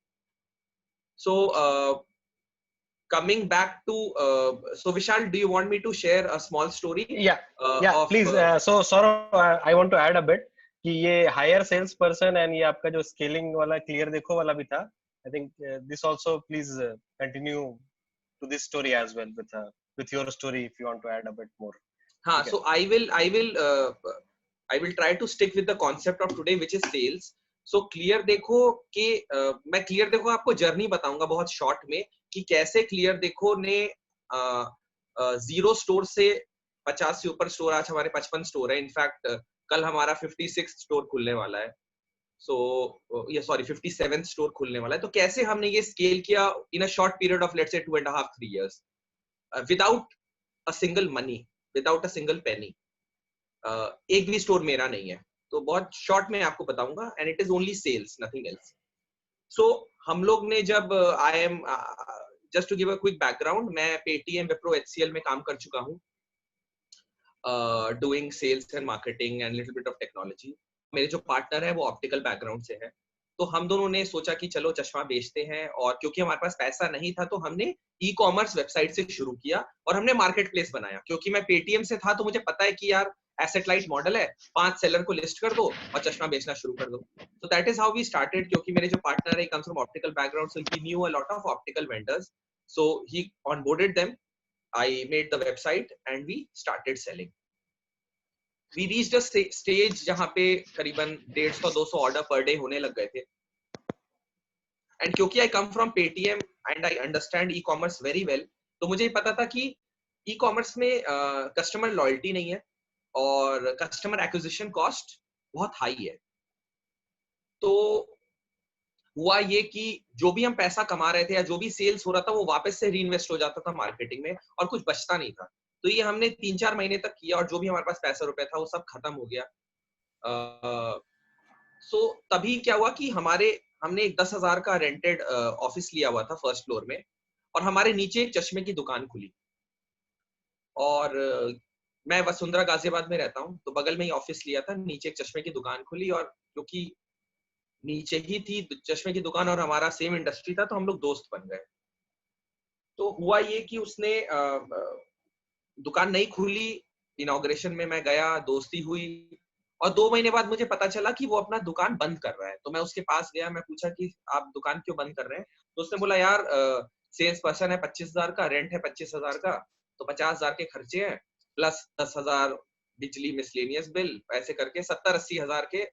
सो coming back to so Vishal, do you want me to share a small story? Please. So Saurabh, I want to add a bit कि ये hire sales person and ये आपका जो scaling वाला clear देखो वाला भी था। I think this also please continue to this story as well with your story if you want to add a bit more. हाँ, so I will try to stick with the concept of today, which is sales. So clear देखो कि मैं clear देखो आपको journey बताऊंगा बहुत short में कि कैसे क्लियर देखो ने 0 स्टोर से 50 से ऊपर स्टोर, आज हमारे 55 स्टोर है। इनफैक्ट कल हमारा 56 स्टोर खुलने वाला है। 57 स्टोर खुलने वाला है। तो कैसे हमने ये स्केल किया in a short period of let's say 2.5-3 years without a single money, without a single penny. एक भी स्टोर मेरा नहीं है। तो बहुत शॉर्ट में आपको बताऊंगा, and it is only sales, nothing else. So हम लोग ने जब I am just to give a quick background, मैं पेटीएम, विप्रो, एचसीएल में काम कर चुका हूँ, doing sales and marketing and little bit of technology. मेरे जो पार्टनर है वो ऑप्टिकल बैकग्राउंड से है, तो हम दोनों ने सोचा कि चलो चश्मा बेचते हैं। और क्योंकि हमारे पास पैसा नहीं था तो हमने ई कॉमर्स वेबसाइट से शुरू किया और हमने मार्केट प्लेस बनाया। क्योंकि मैं पेटीएम से था तो मुझे पता है कि यार एसेट लाइट मॉडल है, 5 सेलर को लिस्ट कर दो और चश्मा बेचना शुरू कर दो। तो that is how we started. क्योंकि मेरे जो पार्टनर है comes from optical background, so he knew a lot of optical vendors, so he onboarded them, I made the website and we started selling. We reached a stage जहाँ पे करीबन 150-200 order per day होने लग गए थे। And क्योंकि I come from Paytm and I understand e commerce very well, तो मुझे पता था कि ई कॉमर्स में कस्टमर लॉयल्टी नहीं है और कस्टमर एक्विजिशन कॉस्ट बहुत हाई है। तो हुआ ये कि जो भी हम पैसा कमा रहे थे या जो भी सेल्स हो रहा था वो वापस से रीइन्वेस्ट हो जाता था मार्केटिंग में और कुछ बचता नहीं था। तो ये हमने 3-4 महीने तक किया और जो भी हमारे पास पैसा रुपया था वो सब खत्म हो गया। सो तभी क्या हुआ कि हमने एक 10,000 का रेंटेड ऑफिस लिया हुआ था फर्स्ट फ्लोर में, और हमारे नीचे एक चश्मे की दुकान खुली। और मैं वसुंधरा गाजियाबाद में रहता हूँ, तो बगल में ही ऑफिस लिया था, नीचे एक चश्मे की दुकान खुली। और क्योंकि नीचे ही थी चश्मे की दुकान और हमारा सेम इंडस्ट्री था, तो हम लोग दोस्त बन गए। तो हुआ ये कि उसने दुकान नहीं खुली, इनॉग्रेशन में मैं गया, दोस्ती हुई, और 2 महीने बाद मुझे पता चला कि वो अपना दुकान बंद कर रहा है। तो मैं उसके पास गया, मैं पूछा कि आप दुकान क्यों बंद कर रहे हैं? तो उसने बोला यार सेल्स पर्सन है 25,000 का, रेंट है 25,000 का, तो 50,000 के खर्चे हैं, प्लस 10,000 बिजली मिसलेनियस बिल, ऐसे करके 70-80 हजार के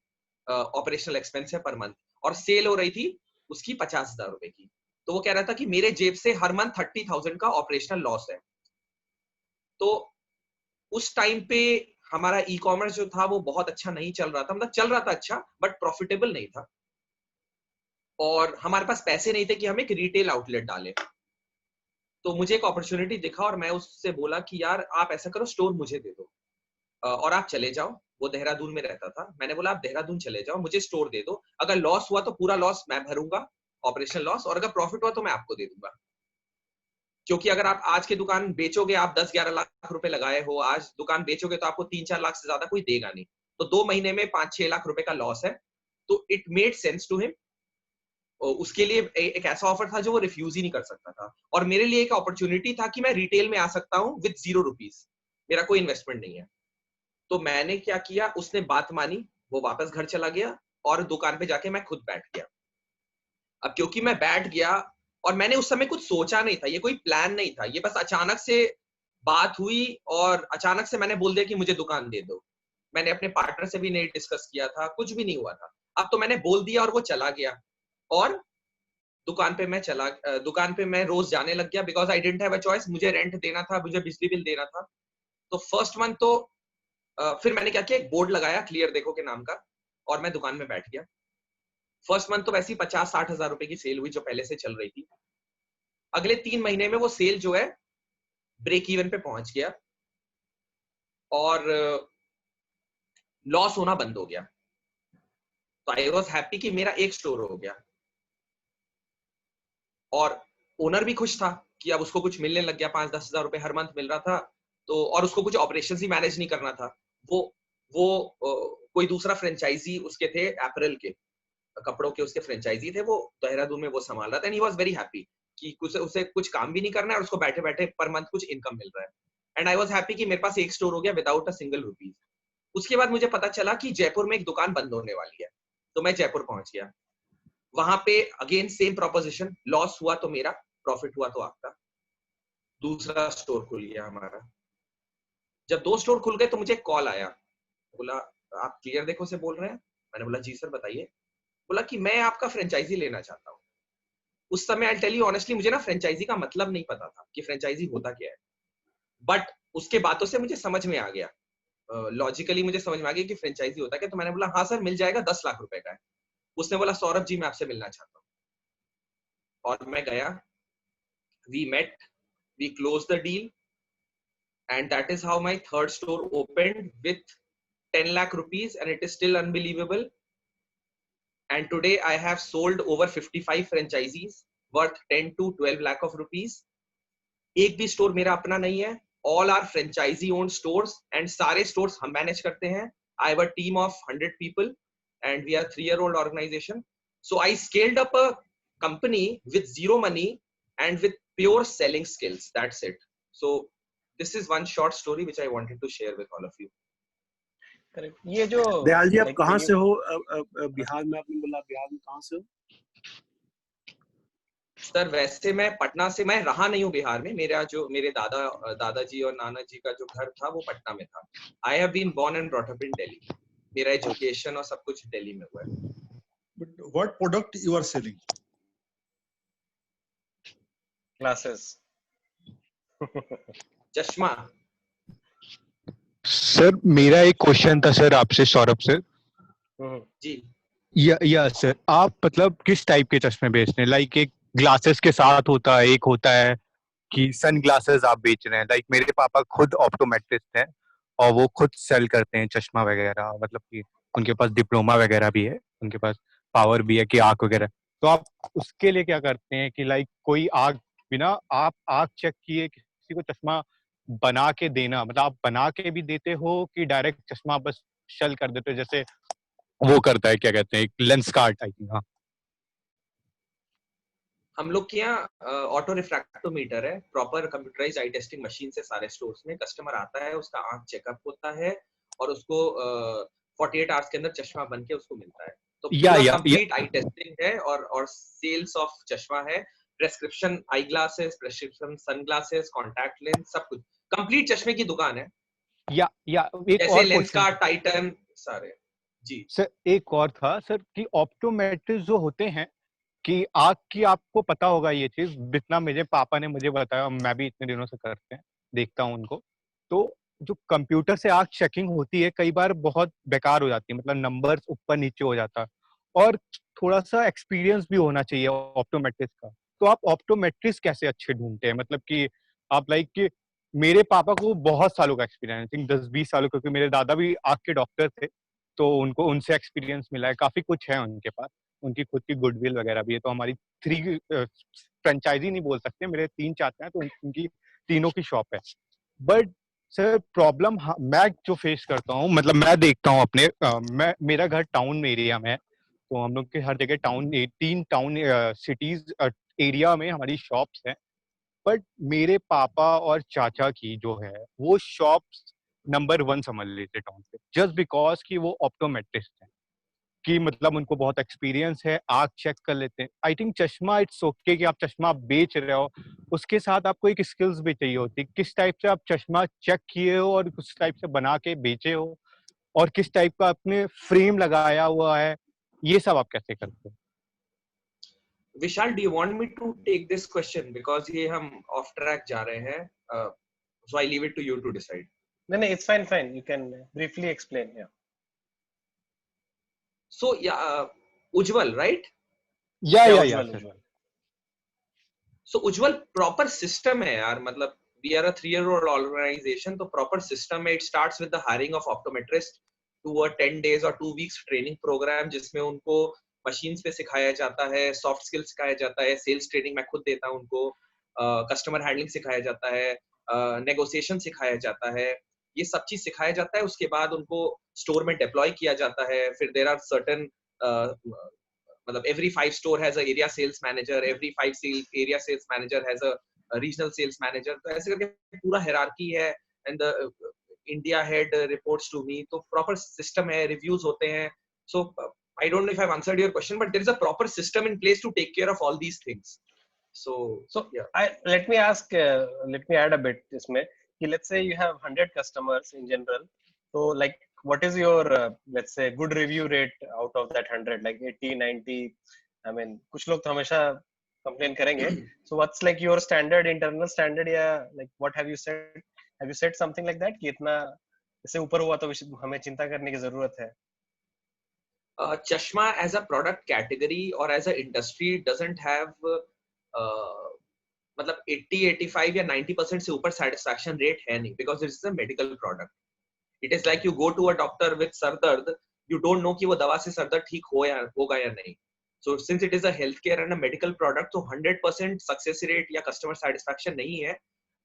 ऑपरेशनल एक्सपेंस है पर मंथ, और सेल हो रही थी उसकी 50,000 रुपए की। तो वो कह रहा था कि मेरे जेब से हर मंथ 30,000 का ऑपरेशनल लॉस है। तो उस टाइम पे हमारा ई कॉमर्स जो था वो बहुत अच्छा नहीं चल रहा था, मतलब चल रहा था अच्छा बट प्रॉफिटेबल नहीं था, और हमारे पास पैसे नहीं थे कि हम एक रिटेल आउटलेट डालें। तो मुझे एक अपॉर्चुनिटी दिखा और मैं उससे बोला कि यार आप ऐसा करो, स्टोर मुझे दे दो और आप चले जाओ। वो देहरादून में रहता था। मैंने बोला आप देहरादून चले जाओ, मुझे स्टोर दे दो, अगर लॉस हुआ तो पूरा लॉस मैं भरूंगा, ऑपरेशनल लॉस, और अगर प्रॉफिट हुआ तो मैं आपको दे दूंगा। क्योंकि अगर आप आज की दुकान बेचोगे, आप 10-11 लाख रुपए लगाए हो, आज दुकान बेचोगे तो आपको 3-4 लाख से ज्यादा कोई देगा नहीं। तो 2 महीने में 5-6 लाख रुपए का लॉस है। तो it made sense to him. उसके लिए एक ऐसा ऑफर था जो वो रिफ्यूज ही नहीं कर सकता था, और मेरे लिए एक अपॉर्चुनिटी था कि मैं रिटेल में आ सकता हूँ विद 0 रुपीज, मेरा कोई इन्वेस्टमेंट नहीं है। तो मैंने क्या किया, उसने बात मानी, वो वापस घर चला गया और दुकान पे जाके मैं खुद बैठ गया। अब क्योंकि मैं बैठ गया और मैंने उस समय कुछ सोचा नहीं था, ये कोई प्लान नहीं था, ये बस अचानक से बात हुई और अचानक से मैंने बोल दिया कि मुझे दुकान दे दो। मैंने अपने पार्टनर से भी नहीं डिस्कस किया था, कुछ भी नहीं हुआ था। अब तो मैंने बोल दिया और वो चला गया, और दुकान पे मैं रोज जाने लग गया, because I didn't have a choice. मुझे रेंट देना था, मुझे बिजली बिल देना था। तो फर्स्ट मंथ तो फिर मैंने क्या किया, एक बोर्ड लगाया क्लियर देखो के नाम का, और मैं दुकान में बैठ गया। फर्स्ट मंथ तो वैसे ही 50-60 हजार रुपए की सेल हुई जो पहले से चल रही थी। अगले 3 महीने में वो सेल जो है ब्रेक इवन पे पहुंच गया और लॉस होना बंद हो गया। तो आई वॉज हैप्पी कि मेरा एक स्टोर हो गया, और ओनर भी खुश था कि अब उसको कुछ मिलने लग गया, 5-10 हजार रुपए हर मंथ मिल रहा था। तो और उसको कुछ ऑपरेशंस ही मैनेज नहीं करना था। वो कोई दूसरा फ्रेंचाइजी उसके थे, एपरल के, कपड़ों के उसके फ्रेंचाइजी थे, वो देहरादून में वो संभाल रहा था। And he was very happy कि उसे कुछ काम भी नहीं करना है और उसको बैठे बैठे पर मंथ कुछ इनकम मिल रहा है। एंड आई वाज हैप्पी कि मेरे पास एक स्टोर हो गया विदाउट अ सिंगल रुपीज। उसके बाद मुझे पता चला कि जयपुर में एक दुकान बंद होने वाली है, तो मैं जयपुर पहुंच गया। वहां पे अगेन सेम प्रोपोजिशन, लॉस हुआ तो मेरा, प्रॉफिट हुआ तो आपका। दूसरा स्टोर खुल गया हमारा। जब 2 स्टोर खुल गए तो मुझे कॉल आया, बोला आप क्लियर देखो से बोल रहे हैं? मैंने बोला जी सर बताइए। बोला कि मैं आपका फ्रेंचाइजी लेना चाहता हूँ। उस समय आई टेल यू ऑनेस्टली, मुझे ना फ्रेंचाइजी का मतलब नहीं पता था कि फ्रेंचाइजी होता क्या है, बट उसके बातों से मुझे समझ में आ गया, लॉजिकली मुझे समझ में आ गया कि फ्रेंचाइजी होता क्या। तो मैंने बोला हाँ सर मिल जाएगा, 10 लाख रुपए का है। उसने बोला सौरभ जी मैं आपसे मिलना चाहता हूँ, और मैं गया, we met, we close the deal, and that is how my third store opened with 10 lakh rupees and it is still unbelievable. And today I have sold over 55 franchisees worth 10 to 12 lakh of rupees. एक भी store मेरा अपना नहीं है. All are franchisee owned stores and सारे stores हम manage करते हैं. I have a team of 100 people and we are a 3-year-old organization. So I scaled up a company with zero money and with pure selling skills. That's it. So this is one short story which I wanted to share with all of you. Correct. ये जो दयाल जी आप like कहाँ you- से हो? बिहार में आपने बोला, बिहार में कहाँ से हो? सर वैसे मैं पटना से, मैं रहा नहीं हूँ बिहार में. मेरे दादाजी और नाना जी का जो घर था वो पटना में था. I have been born and brought up in Delhi. मेरा एजुकेशन और सब कुछ दिल्ली में हुआ है. But what product you are selling? Glasses. चश्मा. सर मेरा एक क्वेश्चन था सर आपसे, सौरभ सर. जी. या सर, आप मतलब किस टाइप के चश्मे बेचते हैं? लाइक एक ग्लासेस के साथ होता है, एक होता है कि सन ग्लासेस आप बेच रहे हैं. लाइक मेरे पापा खुद ऑप्टोमेट्रिस्ट हैं और वो खुद सेल करते हैं चश्मा वगैरह, मतलब कि उनके पास डिप्लोमा वगैरह भी है, उनके पास पावर भी है कि आँख वगैरह. तो आप उसके लिए क्या करते हैं कि लाइक कोई आँख बिना आप आँख चेक किए किसी को चश्मा बना के देना, मतलब आप बना के भी देते हो कि डायरेक्ट चश्मा बस सेल कर देते हो, जैसे वो करता है क्या कहते हैं एक लेंस कार्ट टाइप? हाँ, हम लोग के यहाँ ऑटो रिफ्रैक्टोमीटर है, प्रॉपर कंप्यूटराइज्ड आई टेस्टिंग मशीन से सारे स्टोर्स में कस्टमर आता है, उसका आंख चेकअप होता है और उसको 48 आवर्स के अंदर चश्मा बन के उसको मिलता है. तो पूरा कंप्लीट आई टेस्टिंग है और सेल्स ऑफ चश्मा है. Prescription eye glasses, prescription sun glasses, contact lens, सब कुछ कंप्लीट चश्मे की दुकान है. या एक जैसे और लेंस क्वेश्चन का टाइटन सारे. जी सर, एक और था सर कि ऑप्टोमेट्रिस्ट जो होते हैं कि आँख की, आपको पता होगा ये चीज, जितना मेरे पापा ने मुझे बताया, मैं भी इतने दिनों से करते हैं, देखता हूँ उनको. तो जो कंप्यूटर से आँख चेकिंग होती है कई बार बहुत बेकार हो जाती है, मतलब नंबर्स ऊपर नीचे हो जाता है और थोड़ा सा एक्सपीरियंस भी होना चाहिए ऑप्टोमेट्रिस्ट का. तो आप ऑप्टोमेट्रिस्ट कैसे अच्छे ढूंढते हैं? मतलब कि आप लाइक कि मेरे पापा को बहुत सालों का एक्सपीरियंस, आई थिंक 10-20 सालों, क्योंकि मेरे दादा भी आँख के डॉक्टर थे, तो उनको उनसे एक्सपीरियंस मिला है, काफी कुछ है उनके पास, उनकी खुद की गुडविल वगैरह भी है. तो हमारी 3 फ्रेंचाइजी नहीं बोल सकते, मेरे 3 चाहते हैं, तो उनकी तीनों की शॉप है. बट सर प्रॉब्लम मैं जो फेस करता हूँ, मतलब मैं देखता हूँ अपने मेरा घर टाउन एरिया में है, तो हम लोग के हर जगह 3 टाउन सिटीज एरिया में हमारी शॉप्स हैं. बट मेरे पापा और चाचा की जो है वो शॉप्स नंबर 1 समझ लीजिए टाउन पे, जस्ट बिकॉज कि वो ऑप्टोमेट्रिस्ट हैं, कि मतलब उनको बहुत एक्सपीरियंस है, आँख चेक कर लेते हैं. आई थिंक चश्मा, इट्स ओके कि आप चश्मा बेच रहे हो, उसके साथ आपको एक स्किल्स भी चाहिए होती है, किस टाइप से आप चश्मा चेक किए हो और किस टाइप से बना के बेचे हो और किस टाइप का आपने फ्रेम लगाया हुआ है, ये सब आप कैसे करते हो? विशाल, do you want me to take this question because ये हम off track जा रहे हैं, so I leave it to you to decide. No, it's fine. You can briefly explain. Yeah. So yeah, Ujjwal, right? Yeah, Ujjwal. So Ujjwal proper system है यार, मतलब we are a 3-year-old organization, तो proper system है. It starts with the hiring of optometrist to a 10 days or 2 weeks training program जिसमें उनको machines पे सिखाया जाता है, सॉफ्ट स्किल्स सिखाया जाता है, सेल्स ट्रेनिंग मैं खुद देता हूँ उनको, कस्टमर हैंडलिंग सिखाया जाता है, नेगोशिएशन सिखाया जाता है, ये सब चीज सिखाया जाता है. उसके बाद उनको स्टोर में डिप्लॉय किया जाता है. फिर देयर आर सर्टेन, मतलब every 5 store has a area sales manager, every 5 area sales manager has a regional sales manager. तो ऐसे करके पूरा हायरार्की है and the India head reports to me. तो proper system है, reviews होते हैं. So I don't know if I've answered your question, but there is a proper system in place to take care of all these things. So yeah. Let me add a bit इसमें कि let's say you have 100 customers in general. So like what is your let's say good review rate out of that 100, like 80, 90? I mean कुछ लोग तो हमेशा complain करेंगे. So what's like your standard, internal standard, या like what have you said? Have you said something like that कि इतना इससे ऊपर हुआ तो हमें चिंता करने की जरूरत है? Chashma as a product category or as a industry doesn't have मतलब 80, 85 या 90% से ऊपर satisfaction rate है नहीं, because this is a medical product. It is like you go to a doctor with sar dard, you don't know कि वो दवा से सर दर्द ठीक होगा या नहीं. So since it is a healthcare and a medical product, तो 100% success rate या customer satisfaction नहीं है.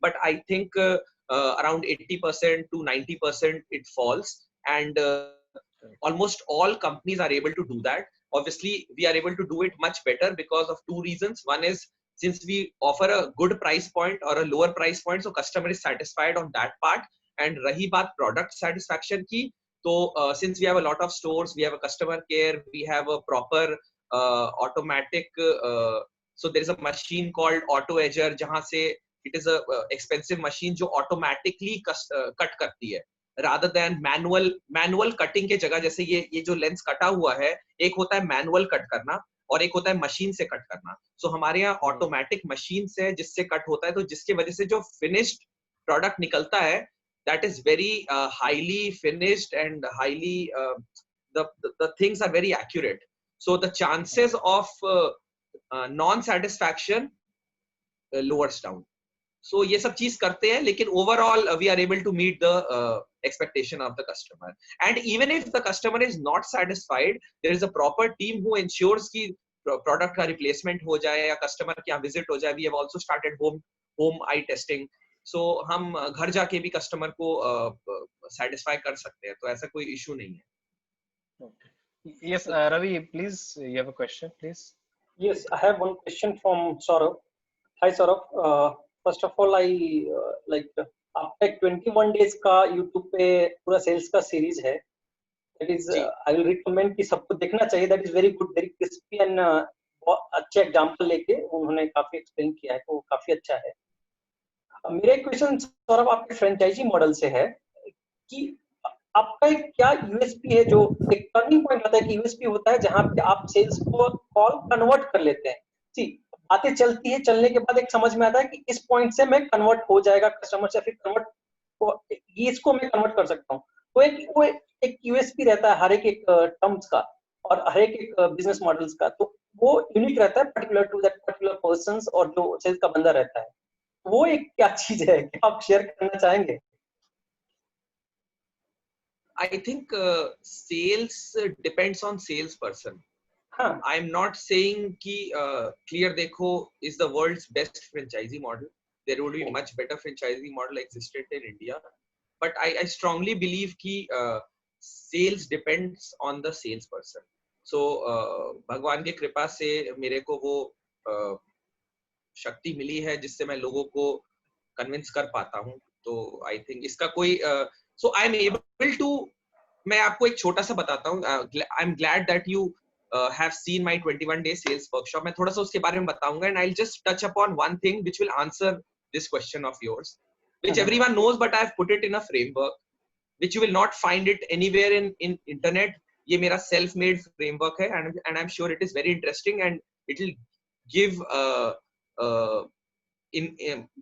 But I think around 80% to 90% it falls, and almost all companies are able to do that. Obviously, we are able to do it much better because of two reasons. One is since we offer a good price point or a lower price point, so customer is satisfied on that part. And rahi baat product satisfaction ki, so since we have a lot of stores, we have a customer care, we have a proper automatic. So there is a machine called Auto Edger, jahan se it is a expensive machine जो automatically cut करती है, rather than manual cutting के जगह. जैसे ये जो lens कटा हुआ है, एक होता है मैनुअल कट करना और एक होता है मशीन से कट करना. सो हमारे यहाँ ऑटोमेटिक मशीन से जिससे कट होता है, तो जिसके वजह से जो फिनिश्ड प्रोडक्ट निकलता है, that is very highly finished and highly the things are very accurate. So the chances of non satisfaction lowers down. So ये सब चीज करते हैं, लेकिन overall we are able to meet the expectation of the customer. And even if the customer is not satisfied, there is a proper team who ensures कि product का replacement हो जाए या customer के यहाँ visit हो जाए. We have also started home eye testing. So हम घर जाके भी customer को satisfy कर सकते हैं, तो ऐसा कोई issue नहीं है. Yes, Ravi, please, you have a question, please. Yes, I have one question from Saurabh. Hi, Saurabh. First of all, I आपका 21 days का YouTube पे पूरा sales का series है. That is, I will recommend कि सबको देखना चाहिए. That is very good, very crispy and अच्छे example लेके उन्होंने काफी explain किया है, तो काफी अच्छा है. मेरा एक क्वेश्चन सौरभ आपके फ्रेंचाइजी मॉडल से है कि आपका एक क्या यूएसपी है, जो एक टर्निंग पॉइंट होता है कि यूएसपी होता है जहां पे आप सेल्स को कॉल कन्वर्ट कर लेते हैं. जी, बातें चलती है, चलने के बाद एक समझ में आता है कि इस पॉइंट से मैं कन्वर्ट हो जाएगा कस्टमर से, फिर कन्वर्ट इसको मैं कन्वर्ट कर सकता हूँ. वो एक यूएसपी रहता है हर एक टर्म्स का और हर एक बिजनेस मॉडल्स का, तो वो यूनिक रहता है particular to that particular persons और जो सेल्स का बंदा रहता है. वो एक क्या चीज है, क्या आप शेयर करना चाहेंगे? I think sales depends on salesperson. I'm not saying कि Clear Dekho is the world's best franchisee model. There would be much better franchisee model existed in India, but I strongly believe कि sales depends on the salesperson. So भगवान की कृपा से मेरे को वो शक्ति मिली है जिससे मैं लोगों को कन्विंस कर पाता हूँ. तो आई थिंक इसका कोई so I am able to, मैं आपको एक छोटा सा बताता हूँ. I am glad that you have seen my 21 day sales workshop. मैं थोड़ा सा उसके बारे में बताऊंगा and I will just touch upon one thing which will answer this question of yours, which everyone knows, but I have put it in a framework which you will not find it anywhere in internet. ये मेरा self made framework है and I am sure it is very interesting and it will give in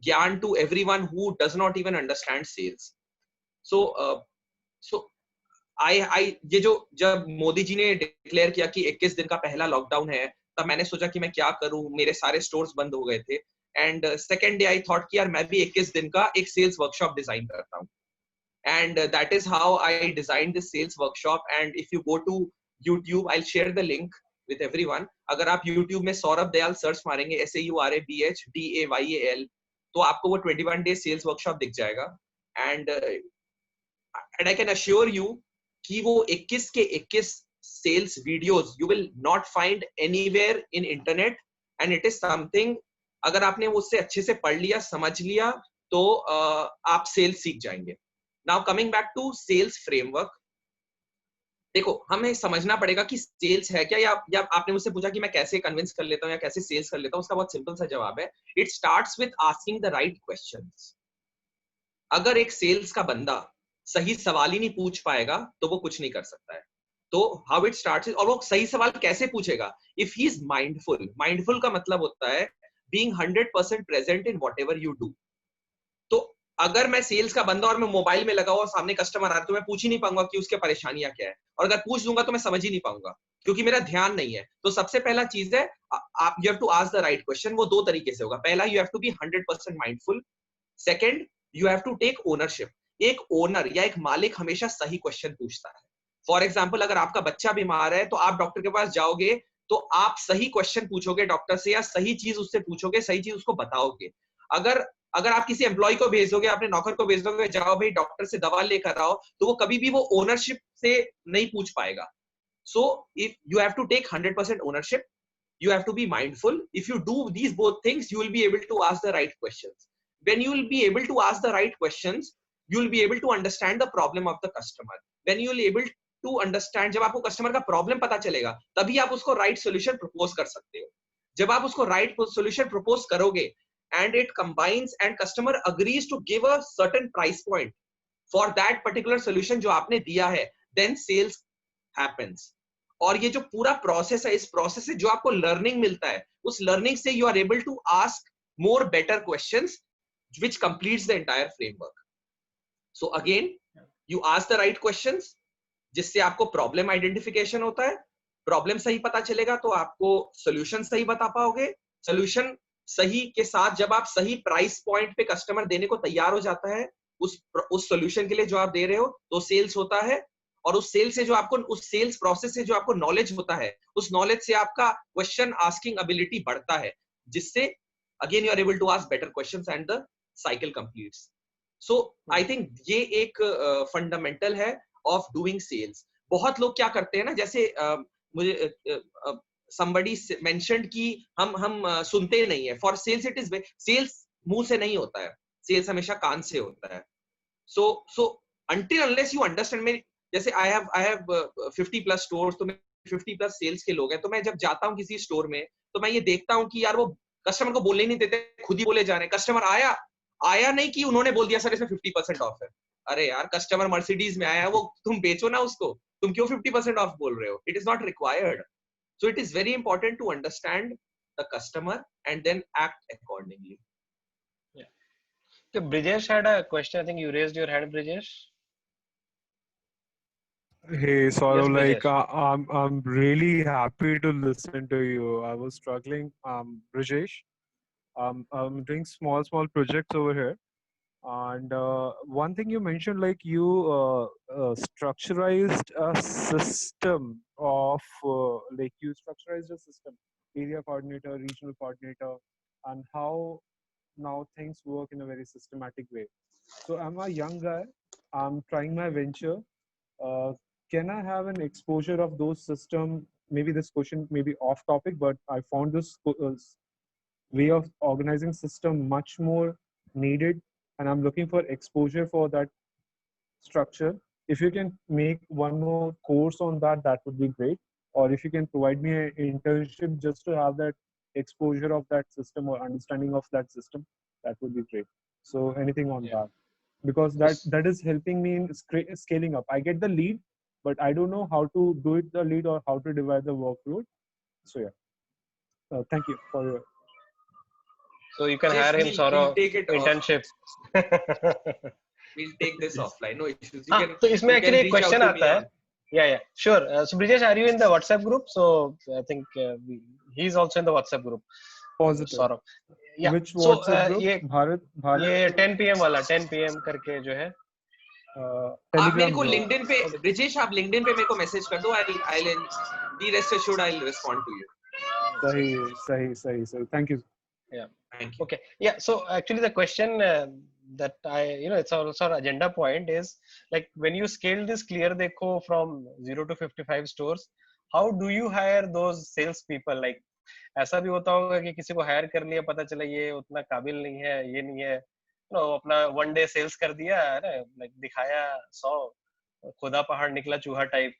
gyan to everyone who does not even understand sales. So I ये जो जब मोदी जी ने declare किया कि 21 दिन का पहला लॉकडाउन है, तब मैंने सोचा कि मैं क्या करूं, मेरे सारे स्टोर्स बंद हो गए थे. And second day I thought कि यार मैं भी 21 दिन का एक सेल्स वर्कशॉप डिजाइन करता हूं. And that is how I design this sales workshop. And if you go to YouTube, I'll share the link with everyone. अगर आप YouTube में सौरभ दयाल सर्च मारेंगे SAURABHDAYAL, तो आपको वो 21 डे सेल्स वर्कशॉप दिख जाएगा. And I can assure you कि वो 21 के 21 sales videos you will not find anywhere in internet, and it is something, अगर आपने उससे अच्छे से पढ़ लिया, समझ लिया, तो आप सेल्स सीख जाएंगे. Now coming back to sales framework, देखो हमें समझना पड़ेगा कि सेल्स है क्या, या आपने मुझसे पूछा कि मैं कैसे कन्विंस कर लेता हूँ या कैसे सेल्स कर लेता हूँ. उसका बहुत सिंपल सा जवाब है, it starts with asking the right questions. अगर एक सेल्स का बंदा सही सवाल ही नहीं पूछ पाएगा तो वो कुछ नहीं कर सकता है. तो हाउ इट स्टार्ट्स, और वो सही सवाल कैसे पूछेगा, if he is mindful. Mindful का मतलब होता है being 100% present in whatever you do. तो अगर मैं सेल्स का बंदा और मैं मोबाइल में लगा हुआ और सामने कस्टमर आ रहा है, तो मैं पूछ ही नहीं पाऊंगा कि उसके परेशानियां क्या है, और अगर पूछ दूंगा तो मैं समझ ही नहीं पाऊंगा क्योंकि मेरा ध्यान नहीं है. तो सबसे पहला चीज है, आप you have to ask the right question. वो दो तरीके से होगा. पहला, you have to be 100% mindful. Second, you have to take ownership. एक ओनर या एक मालिक हमेशा सही क्वेश्चन पूछता है। फॉर एग्जाम्पल, अगर आपका बच्चा बीमार है तो आप डॉक्टर के पास जाओगे तो आप सही क्वेश्चन पूछोगे डॉक्टर से, या सही चीज उससे पूछोगे, सही चीज उसको बताओगे। अगर अगर आप किसी एम्प्लॉय को भेज दोगे, अपने नौकर को भेज दोगे, जाओ भाई डॉक्टर से दवा लेकर आओ, तो वो कभी भी वो ओनरशिप से नहीं पूछ पाएगा। So if you have to take 100% ownership, you have to be mindful. If you do these both things, you will be able to ask the right questions. When you will be able to ask the right questions, you will be able to understand the problem of the customer. When you will be able to understand, जब आपको customer का problem पता चलेगा, तभी आप उसको right solution propose कर सकते हो। जब आप उसको राइट सोल्यूशन प्रपोज करोगे and it combines and customer agrees to give a certain price point for that particular solution जो आपने दिया है, then sales happens. और ये जो पूरा प्रोसेस है, इस प्रोसेस से जो आपको लर्निंग मिलता है, उस लर्निंग से you are able to ask more better questions which completes the entire framework. So again, you ask the right questions, जिससे आपको प्रॉब्लम आइडेंटिफिकेशन होता है। प्रॉब्लम सही पता चलेगा तो आपको सोल्यूशन सही बता पाओगे। सोल्यूशन सही के साथ जब आप सही प्राइस पॉइंट पे कस्टमर देने को तैयार हो जाता है उस सोल्यूशन के लिए जो आप दे रहे हो, तो सेल्स होता है। और उस सेल से जो आपको, उस सेल्स प्रोसेस से जो आपको नॉलेज होता है, उस नॉलेज से आपका क्वेश्चन आस्किंग एबिलिटी बढ़ता है, जिससे again you are able to ask better questions and the cycle completes. So I think ये एक फंडामेंटल है ऑफ डूइंग सेल्स। बहुत लोग क्या करते हैं ना, जैसे मुझे somebody mentioned कि हम सुनते नहीं है। For sales it is, sales मुंह से नहीं होता है, सेल्स हमेशा कान से होता है। सो until unless you understand, जैसे I have 50+ स्टोर्स, तो मैं 50+ सेल्स के लोग हैं, तो मैं जब जाता हूँ किसी स्टोर में तो मैं ये देखता हूँ कि यार वो कस्टमर को बोलने नहीं देते, खुद ही बोले जा रहे हैं। कस्टमर आया नहीं कि उन्होंने बोल दिया सर इसमें 50% ऑफ है। अरे यार, कस्टमर मर्सिडीज में आया है, वो तुम बेचो ना उसको, तुम क्यों 50% ऑफ बोल रहे हो? It is not required. So it is very important to understand the customer and then act accordingly. So Brijesh had a question. I think you raised your hand, Brijesh. Hey, Saurav, Yes, I'm really happy to listen to you. I was struggling, Brijesh. I'm doing small projects over here, and one thing you mentioned, like you structurized a system of area coordinator, regional coordinator, and how now things work in a very systematic way. So I'm a young guy. I'm trying my venture. Can I have an exposure of those systems? Maybe this question may be off topic, but I found this way of organizing system much more needed, and I'm looking for exposure for that structure. If you can make one more course on that, that would be great. Or if you can provide me an internship just to have that exposure of that system or understanding of that system, that would be great. So anything on that, because that is helping me in scaling up. I get the lead, but I don't know how to do it, the lead, or how to divide the workload. So yeah, thank you for your. So you can hire him, Saurav, internship. We'll take this offline. No issues. You can. तो इसमें you can actually एक reach out question to me आता है. on- Yeah, sure. So Brijesh, are you in the WhatsApp group? So I think he's also in the WhatsApp group. Positive. Saurav. Yeah. Which So WhatsApp group? ये भारत ये 10 PM वाला, 10 PM करके जो है. आप मेरे को लिंक्डइन पे, ब्रिजेश आप लिंक्डइन पे मेरे को मैसेज कर दो। I'll be rest assured I'll respond to you. सही. Thank you. Yeah. Thank you. Okay. Yeah. So actually the question that it's also an agenda point is like when you scale this Clear Dekho from 0 to 55 stores, how do you hire those sales people? Like ऐसा भी होता होगा कि किसी को higher कर लिया, पता चला ये उतना काबिल नहीं है, ये नहीं है, अपना वन डे सेल्स कर दिया, लाइक दिखाया 100, खुदा पहाड़ निकला चूहा type.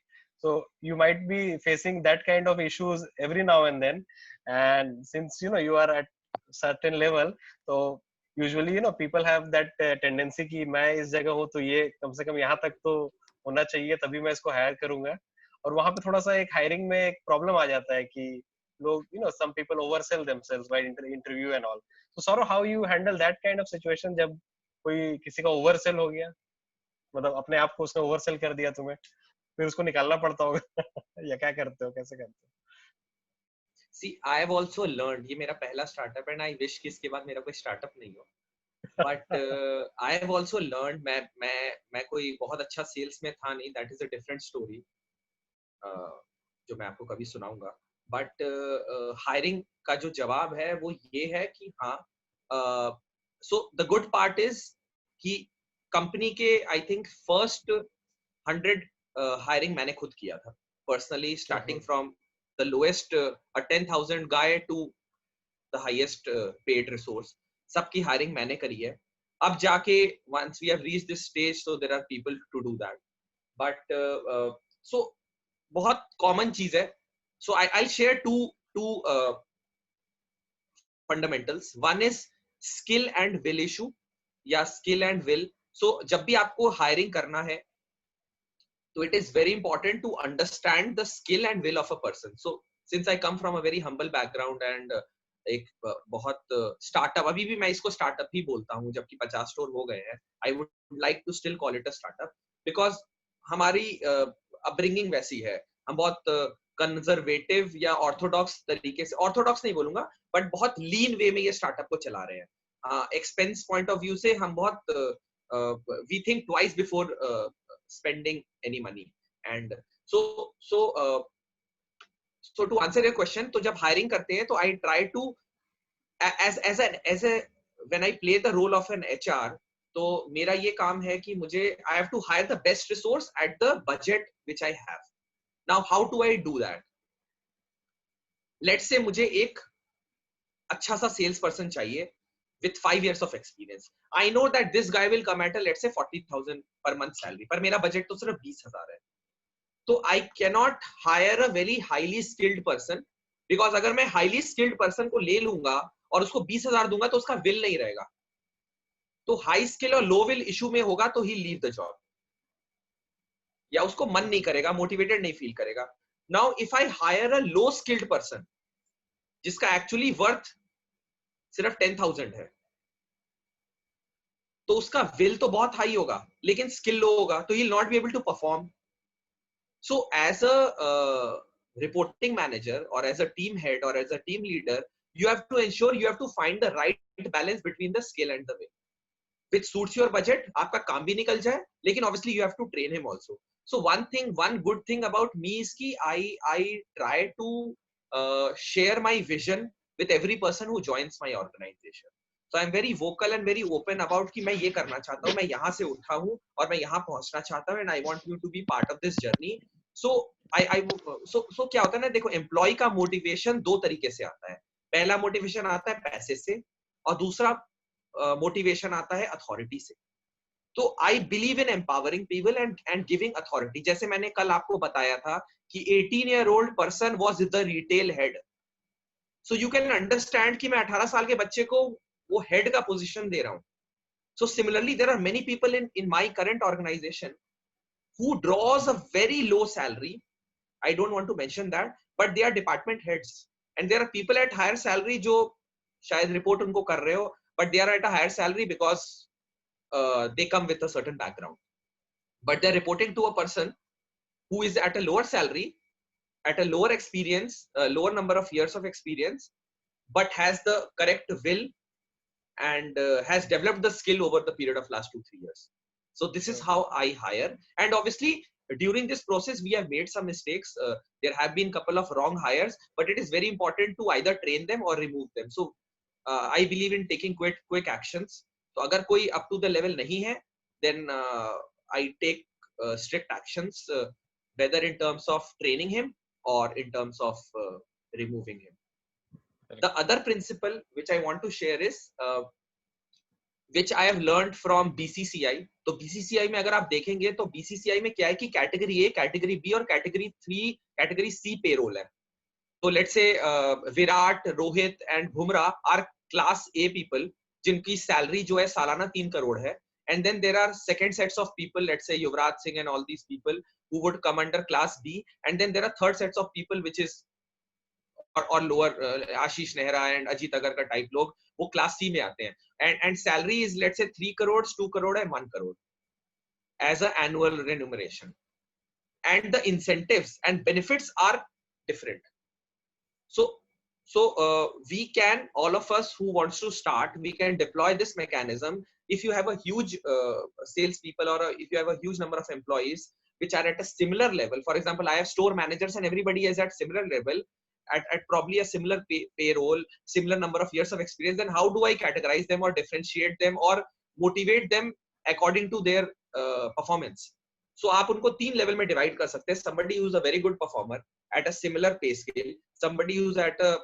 So you might be facing that kind of issues every now and then, and since you are at certain level, so usually people have that tendency कि मैं इस जगह हूँ तो ये कम से कम यहाँ तक तो होना चाहिए, तभी मैं इसको हायर करूंगा. और वहां पे थोड़ा सा एक हायरिंग में एक प्रॉब्लम आ जाता है कि लोग some people oversell themselves while interview and all. So Saurav, how you handle that kind of situation जब कोई किसी का ओवरसेल हो गया, मतलब अपने आप को उसने ओवरसेल कर दिया तुम्हें, फिर उसको निकालना पड़ता होगा या क्या करते हो, कैसे करते हो? See, I have also learned, ये मेरा पहला स्टार्टअप है, and I wish कि इसके बाद मेरा कोई स्टार्टअप नहीं हो. But I have also learn, मैं कोई बहुत अच्छा सेल्स में था नहीं, that is a different story जो मैं आपको कभी सुनाऊंगा। बट हायरिंग का जो जवाब है वो ये है कि हाँ, so the good part is कि कंपनी के आई थिंक फर्स्ट 100 हायरिंग मैंने खुद किया था personally, starting from the lowest 10,000 guy to the highest paid resource, सबकी हायरिंग मैंने करी है। अब जाके once we have reached this stage, so there are people to do that, but so बहुत कॉमन चीज है। सो I'll share two fundamentals. One is skill and will issue या skill and will. So जब भी आपको हायरिंग करना है तो it is very important to understand the skill and will of a person. So since I come from a very humble background and एक बहुत startup, अभी भी मैं इसको स्टार्टअप ही बोलता हूँ जबकि 50 स्टोर हो गए हैं, I would like to still call it a startup because हमारी अपब्रिंगिंग वैसी है। हम बहुत कंजर्वेटिव या ऑर्थोडॉक्स तरीके से, ऑर्थोडॉक्स नहीं बोलूंगा बट बहुत लीन वे में ये स्टार्टअप को चला रहे हैं। एक्सपेंस पॉइंट ऑफ व्यू से हम बहुत we think twice before spending any money, and so to answer your question, तो जब hiring करते हैं तो I try to as a when I play the role of an HR, तो मेरा ये काम है कि मुझे I have to hire the best resource at the budget which I have. Now how do I do that? Let's say मुझे एक अच्छा सा सेल्स पर्सन चाहिए with 5 years of experience. I know that this guy will come at a let's say 40,000 per month salary, पर मेरा budget तो सिर्फ 20,000 है। तो I cannot hire a very highly skilled person, because अगर मैं highly skilled person को ले लूंगा और उसको 20,000 दूंगा तो उसका will नहीं रहेगा। तो high skill और low will issue में होगा तो he'll leave the job, या उसको मन नहीं करेगा, motivated नहीं feel करेगा। Now if I hire a low skilled person जिसका actually worth सिर्फ 10,000 है, तो उसका विल तो बहुत हाई होगा लेकिन स्किल लो होगा, तो he will not be able to perform. So as a reporting manager और एज अ टीम हेड और as a team leader, you have to ensure you have to find the right balance between the skill and the will which suits your budget, आपका काम भी निकल जाए लेकिन obviously you have to train him also. So one good thing about me is कि I try to share my vision with every person who joins my organization. So I'm very vocal and very open about कि मैं ये करना चाहता हूँ, मैं यहाँ से उठा हूँ और मैं यहाँ पहुँचना चाहता हूँ, and I want you to be part of this journey. So so क्या होता है ना, देखो एम्प्लॉय का मोटिवेशन दो तरीके से आता है। पहला मोटिवेशन आता है पैसे से और दूसरा मोटिवेशन आता है अथॉरिटी से। तो I believe in empowering people and giving authority. जैसे मैंने कल आपको बताया था कि 18-year-old person was the retail head, so you can understand कि मैं 18 साल के बच्चे को वो हेड का पोजीशन दे रहा हूं। So similarly there are many people in my current organisation who draws a very low salary. I don't want to mention that, but they are department heads, and there are people at higher salary जो शायद report उनको कर रहे हो, but they are at a higher salary because they come with a certain background, but they are reporting to a person who is at a lower salary, at a lower experience, lower number of years of experience, but has the correct will and has developed the skill over the period of last 2-3 years. So this is how I hire, and obviously during this process we have made some mistakes. There have been couple of wrong hires, but it is very important to either train them or remove them. So I believe in taking quick actions. So अगर कोई up to the level नहीं है, then I take strict actions, whether in terms of training him or in terms of removing him. The other principle which I want to share is which I have learned from BCCI. तो BCCI में अगर आप देखेंगे तो BCCI में क्या है कि कैटेगरी A, कैटेगरी B और कैटेगरी 3, कैटेगरी C पेरोल है। तो let's say Virat, Rohit and Bumrah are class A people जिनकी सैलरी जो है सालाना 3 करोड़ है, and then there are second sets of people, let's say Yuvraj Singh and all these people who would come under class B, and then there are third sets of people which is और lower Ashish Nehra and Ajit अगर का type लोग वो class C में आते हैं, and salary is let's say 3 crore, 2 crore and 1 crore as a annual remuneration, and the incentives and benefits are different. So we can, all of us who wants to start, we can deploy this mechanism. If you have a huge sales people, or if you have a huge number of employees which are at a similar level, for example, I have store managers and everybody is at similar level, at probably a similar payroll, similar number of years of experience, then how do I categorize them or differentiate them or motivate them according to their performance? So आप उनको 3 level में divide कर सकते हैं. Somebody who is a very good performer at a similar pay scale, somebody who's at a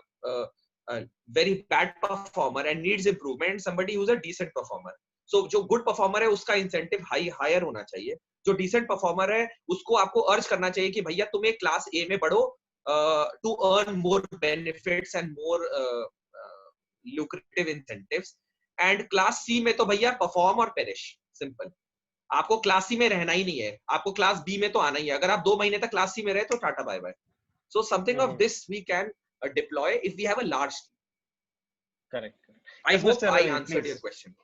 very bad performer and needs improvement, somebody who's a decent performer. So जो good performer है उसका incentive higher होना चाहिए. जो decent performer है उसको आपको urge करना चाहिए कि भैया तुम एक class A में बढ़ो to earn more benefits and more lucrative incentives. And class C में तो भैया perform or perish, simple. आपको क्लास सी में रहना ही नहीं है, आपको क्लास बी में तो आना ही है. अगर आप 2 महीने तक क्लास सी में रहे तो tata bye bye. So something of this we can deploy if we have a large team. Correct. I Yes, hope Mr. I Ravi, answered please. your question.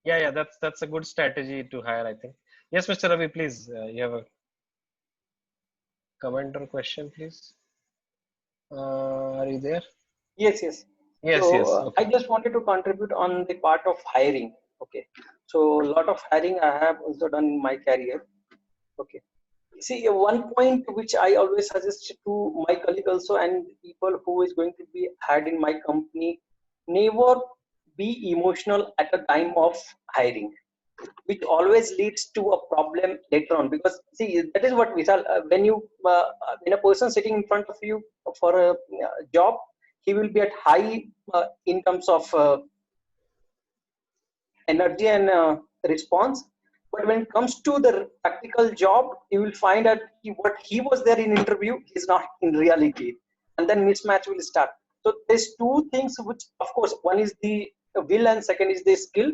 Yeah, that's a good strategy to hire, I think. Yes, Mr. Ravi, please. You have a comment or question, please. Are you there? Yes, yes. Yes, So yes. Okay. I just wanted to contribute on the part of hiring. Okay. So a lot of hiring I have also done in my career. Okay. See, one point which I always suggest to my colleague also and people who is going to be hired in my company, never be emotional at the time of hiring, which always leads to a problem later on. Because see, that is what Vishal, when a person sitting in front of you for a job, he will be at high in terms of energy and response. But when it comes to the practical job, you will find that what he was there in interview is not in reality, and then mismatch will start. So there's 2 things which, of course, one is the will and second is the skill.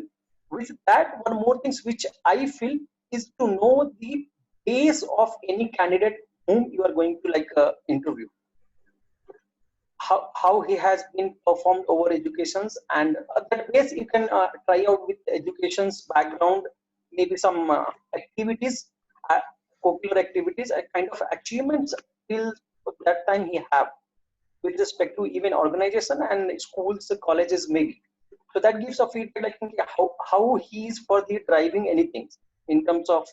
With that, one more things which I feel is to know the base of any candidate whom you are going to interview. How he has been performed over educations, and that base you can try out with education's background, maybe some activities, curricular activities, a kind of achievements till that time he have with respect to even organization and schools, colleges maybe. So that gives a feedback like how he is for the driving anything in terms of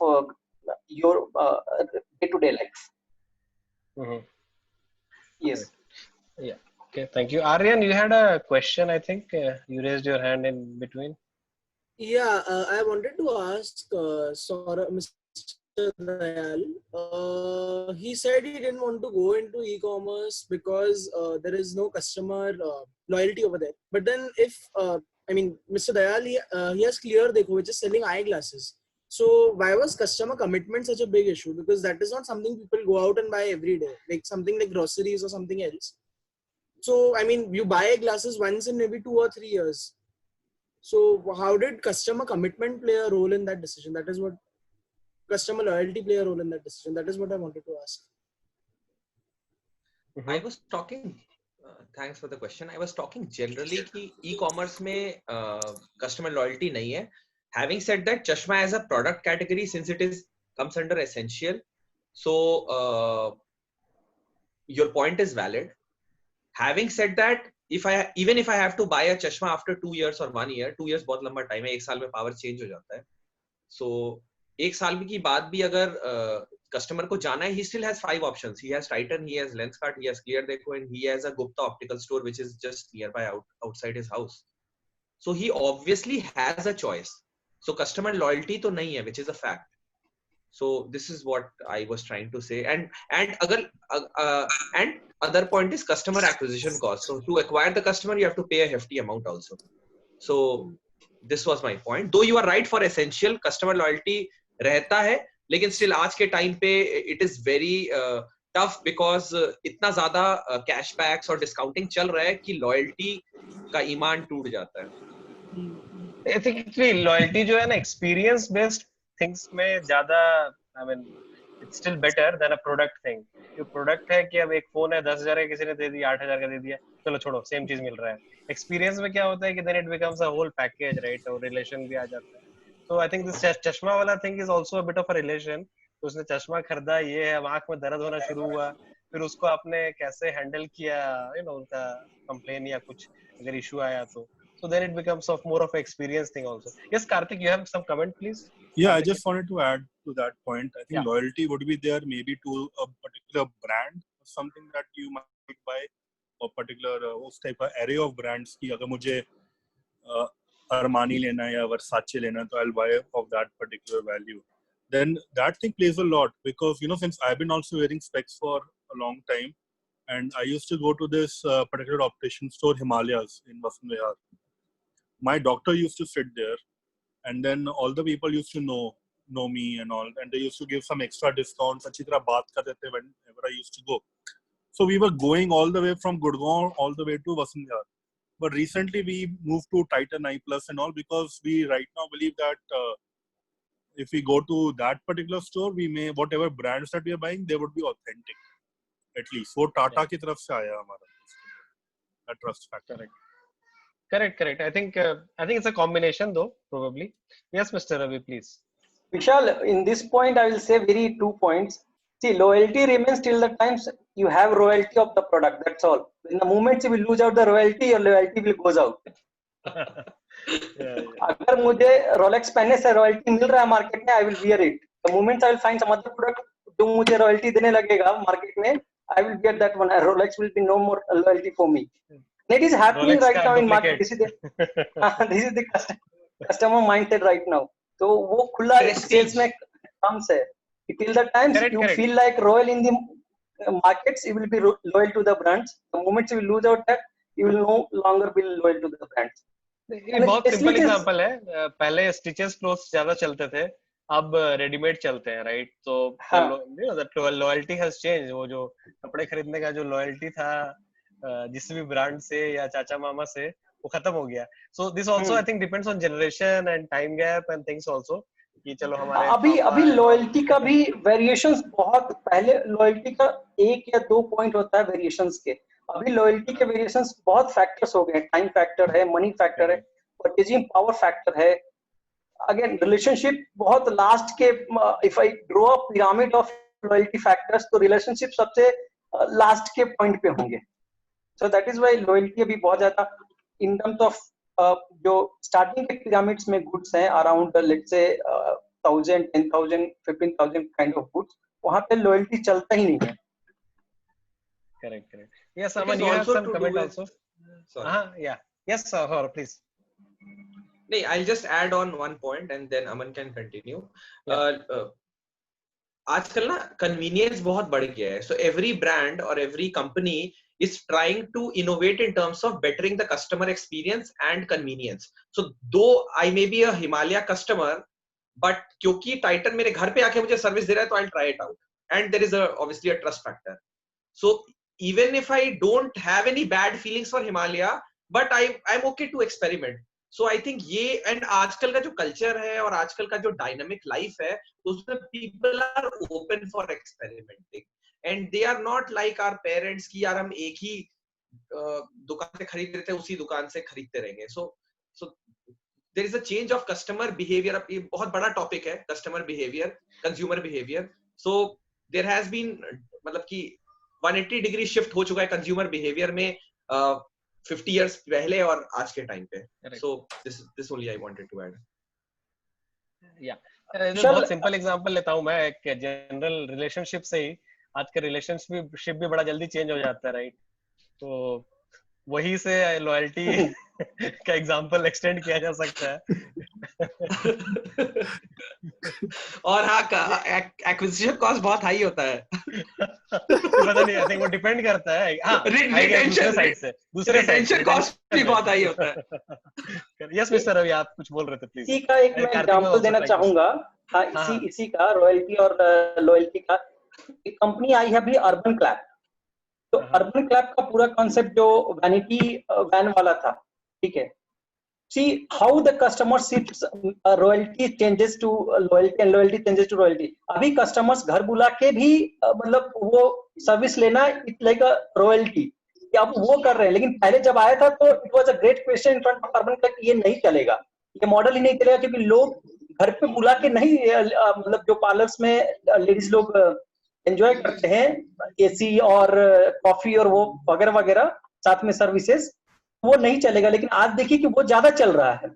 your day-to-day life. Mm-hmm. Yes. Yeah. Okay. Thank you. Aryan, you had a question, I think. You raised your hand in between. Yeah, I wanted to ask Mr. Dayal. He said he didn't want to go into e-commerce because there is no customer loyalty over there. But then if, Mr. Dayal, he has Clear Dekho, which is selling eyeglasses. So why was customer commitment such a big issue? Because that is not something people go out and buy every day, like something like groceries or something else. So, you buy glasses once in maybe 2 or 3 years. So how did customer commitment play a role in that decision? That is what customer loyalty play a role in that decision. That is what I wanted to ask. I was talking, thanks for the question. I was talking generally कि e-commerce में customer loyalty नहीं है. Having said that, Chashma as a product category, since it comes under essential, so your point is valid. Having said that, even if I have to buy a chashma after 2 years or 1 year, 2 years बहुत लंबा time है, 1 साल में power change हो जाता है. So 1 साल की बाद भी अगर कस्टमर को जाना है, he still has 5 options. He has Titan, he has Lenskart, he has Clear Dekho, and he has a Gupta optical store which is just nearby outside his house. So he obviously has a choice. So customer loyalty तो नहीं है, which is a fact. So this is what I was trying to say. And other point is customer acquisition cost. So to acquire the customer, you have to pay a hefty amount also. So this was my point. Though you are right for essential, customer loyalty रहता है, लेकिन still आज के time पे it is very tough because इतना ज़्यादा cashbacks और discounting चल रहा है कि loyalty का ईमान टूट जाता है. I think actually loyalty जो है ना experience based things में ज़्यादा, it's still better than a product thing. जो product है कि अब एक phone है 10,000 का किसी ने दे दिया, 8,000 का दे दिया, चलो छोड़ो, same चीज मिल रहा है. Experience में क्या होता है कि then it becomes a whole package, right? और relation भी आ जाता है. So I think this चश्मा वाला thing is also a bit of a relation. तो उसने चश्मा खरीदा, ये है, अब आँख में दर्द होना शुरू हुआ, फिर उसको आपने कैसे हैंडल किया, उनका कंप्लेन या कुछ अगर इशू आया तो. So then it becomes of more of an experience thing also. Yes, Karthik, you have some comment, please? Yeah, I just wanted to add to that point. I think loyalty would be there maybe to a particular brand, something that you might buy, or particular उस type of array of brands की अगर मुझे Armani लेना है या Versace लेना है, तो I'll buy of that particular value. Then that thing plays a lot because since I've been also wearing specs for a long time, and I used to go to this particular optician store, Himalayas in Vasant Vihar. My doctor used to sit there, and then all the people used to know me and all, and they used to give some extra discounts. अच्छी तरह बात करते थे whenever I used to go. So we were going all the way from Gurgaon all the way to Vasant Vihar. But recently we moved to Titan Eye Plus and all because we right now believe that if we go to that particular store, we may whatever brands that we are buying, they would be authentic. At least वो टाटा की तरफ से आया हमारा that trust factor. Correct. I think it's a combination though, probably. Yes, Mr. Ravi, please. Vishal, in this point, I will say 2 points. See, loyalty remains till the times you have royalty of the product. That's all. In the moment you will lose out the royalty, your loyalty will goes out. अगर मुझे Rolex पहनने से royalty मिल रहा है market में, I will wear it. The moment I will find some other product जो मुझे royalty देने लगेगा market में, I will wear that one. Rolex will be no more loyalty for me. It is happening Rolex right now in market. duplicate. This is the customer mindset right now. तो वो खुला sales में comes है. Till the times you feel like royal in the markets, you will be loyal to the brands. The moment you will lose out that, you will no longer be loyal to the brands. ये बहुत simple example है. पहले stitches clothes ज्यादा चलते थे, अब readymade चलते हैं, राइट? तो लॉयल्टी हैज चेंज. वो जो कपड़े खरीदने का जो लॉयल्टी था जिस भी ब्रांड से या चाचा मामा से, वो खत्म हो गया. So this also I think depends on generation and time gap and things also कि चलो हमारे अभी लॉयल्टी का भी वेरिएशंस बहुत. पहले लॉयल्टी का 1 या 2 पॉइंट होता है वेरिएशंस के. अभी लॉयल्टी के वेरिएशंस बहुत फैक्टर्स हो गए. टाइम फैक्टर है, मनी फैक्टर है, परचेजिंग पावर फैक्टर है. अगेन रिलेशनशिप बहुत लास्ट के. If I draw a pyramid of loyalty factors, तो रिलेशनशिप सबसे लास्ट के पॉइंट पे होंगे. So that is why loyalty अभी बहुत ज्यादा इन टर्म्स ऑफ जो स्टार्टिंग के पिरामिड्स में गुड्स हैं around let's say 1000, 10,000, 15,000 kind of goods, वहां पे लॉयल्टी चलता ही नहीं है. Correct. Yes, Aman, you have some comment also. Yeah. Yes, sir, please. No, I'll just add on one point and then Aman can continue. आजकल ना convenience बहुत बढ़ गया है. So every brand or every company is trying to innovate in terms of bettering the customer experience and convenience. So though I may be a Himalaya customer, but क्योंकि Titan मेरे घर पे आके मुझे सर्विस दे रहा है, तो I'll try it out. And there is obviously a trust factor. So even if I don't have any bad feelings for Himalaya, but I'm okay to experiment. So I think ये and आजकल का जो culture है और आजकल का जो dynamic life है, उसमें people are open for experimenting. And they are not like our parents कि यार हम एक ही दुकान से खरीद रहे थे, उसी दुकान से खरीदते रहेंगे. So there is a change of customer behavior. अब ये बहुत बड़ा topic है, customer behavior, consumer behavior. So there has been मतलब कि 180 degree shift हो चुका है consumer behavior में 50 years पहले और आज के टाइम पे. So this only I wanted to add. Yeah. बहुत सिंपल एग्जांपल लेता हूँ मैं एक जनरल रिलेशनशिप से ही. आज के रिलेशनशिप भी बड़ा जल्दी चेंज हो जाता है, राइट? तो वही से लॉयल्टी का एग्जांपल एक्सटेंड किया जा सकता है. और हाँ, एक्विजिशन कॉस्ट बहुत हाई होता है. पता नहीं, आई थिंक वो डिपेंड करता है. हाँ, दूसरे साइड कॉस्ट भी बहुत हाई होता है. यस मिस्टर रवि, आप कुछ बोल रहे थे, प्लीज. इसी का एक मैं एग्जांपल देना चाहूंगा. हाँ, इसी का रॉयल्टी और लॉयल्टी का एक कंपनी आई है अभी, अर्बन क्लैप. तो अर्बन क्लैप का पूरा कॉन्सेप्ट जो वैनिटी वैन वाला था, ठीक है. See how the customer shifts royalty changes to loyalty and loyalty changes to royalty. अभी कस्टमर्स घर बुला के भी मतलब वो सर्विस लेना इट्स लाइक अ रॉयल्टी, कि आप वो कर रहे हैं. लेकिन पहले जब आया था तो it was a great question in front of urban clap, ये नहीं चलेगा, ये मॉडल ही नहीं चलेगा, क्योंकि लोग घर पे बुला के नहीं, मतलब जो पार्लर्स में लेडीज लोग एंजॉय करते हैं एसी और कॉफी और वो वगैरह वगैरह साथ में सर्विसेज, वो नहीं चलेगा। लेकिन आज देखिए कि वो ज्यादा चल रहा है,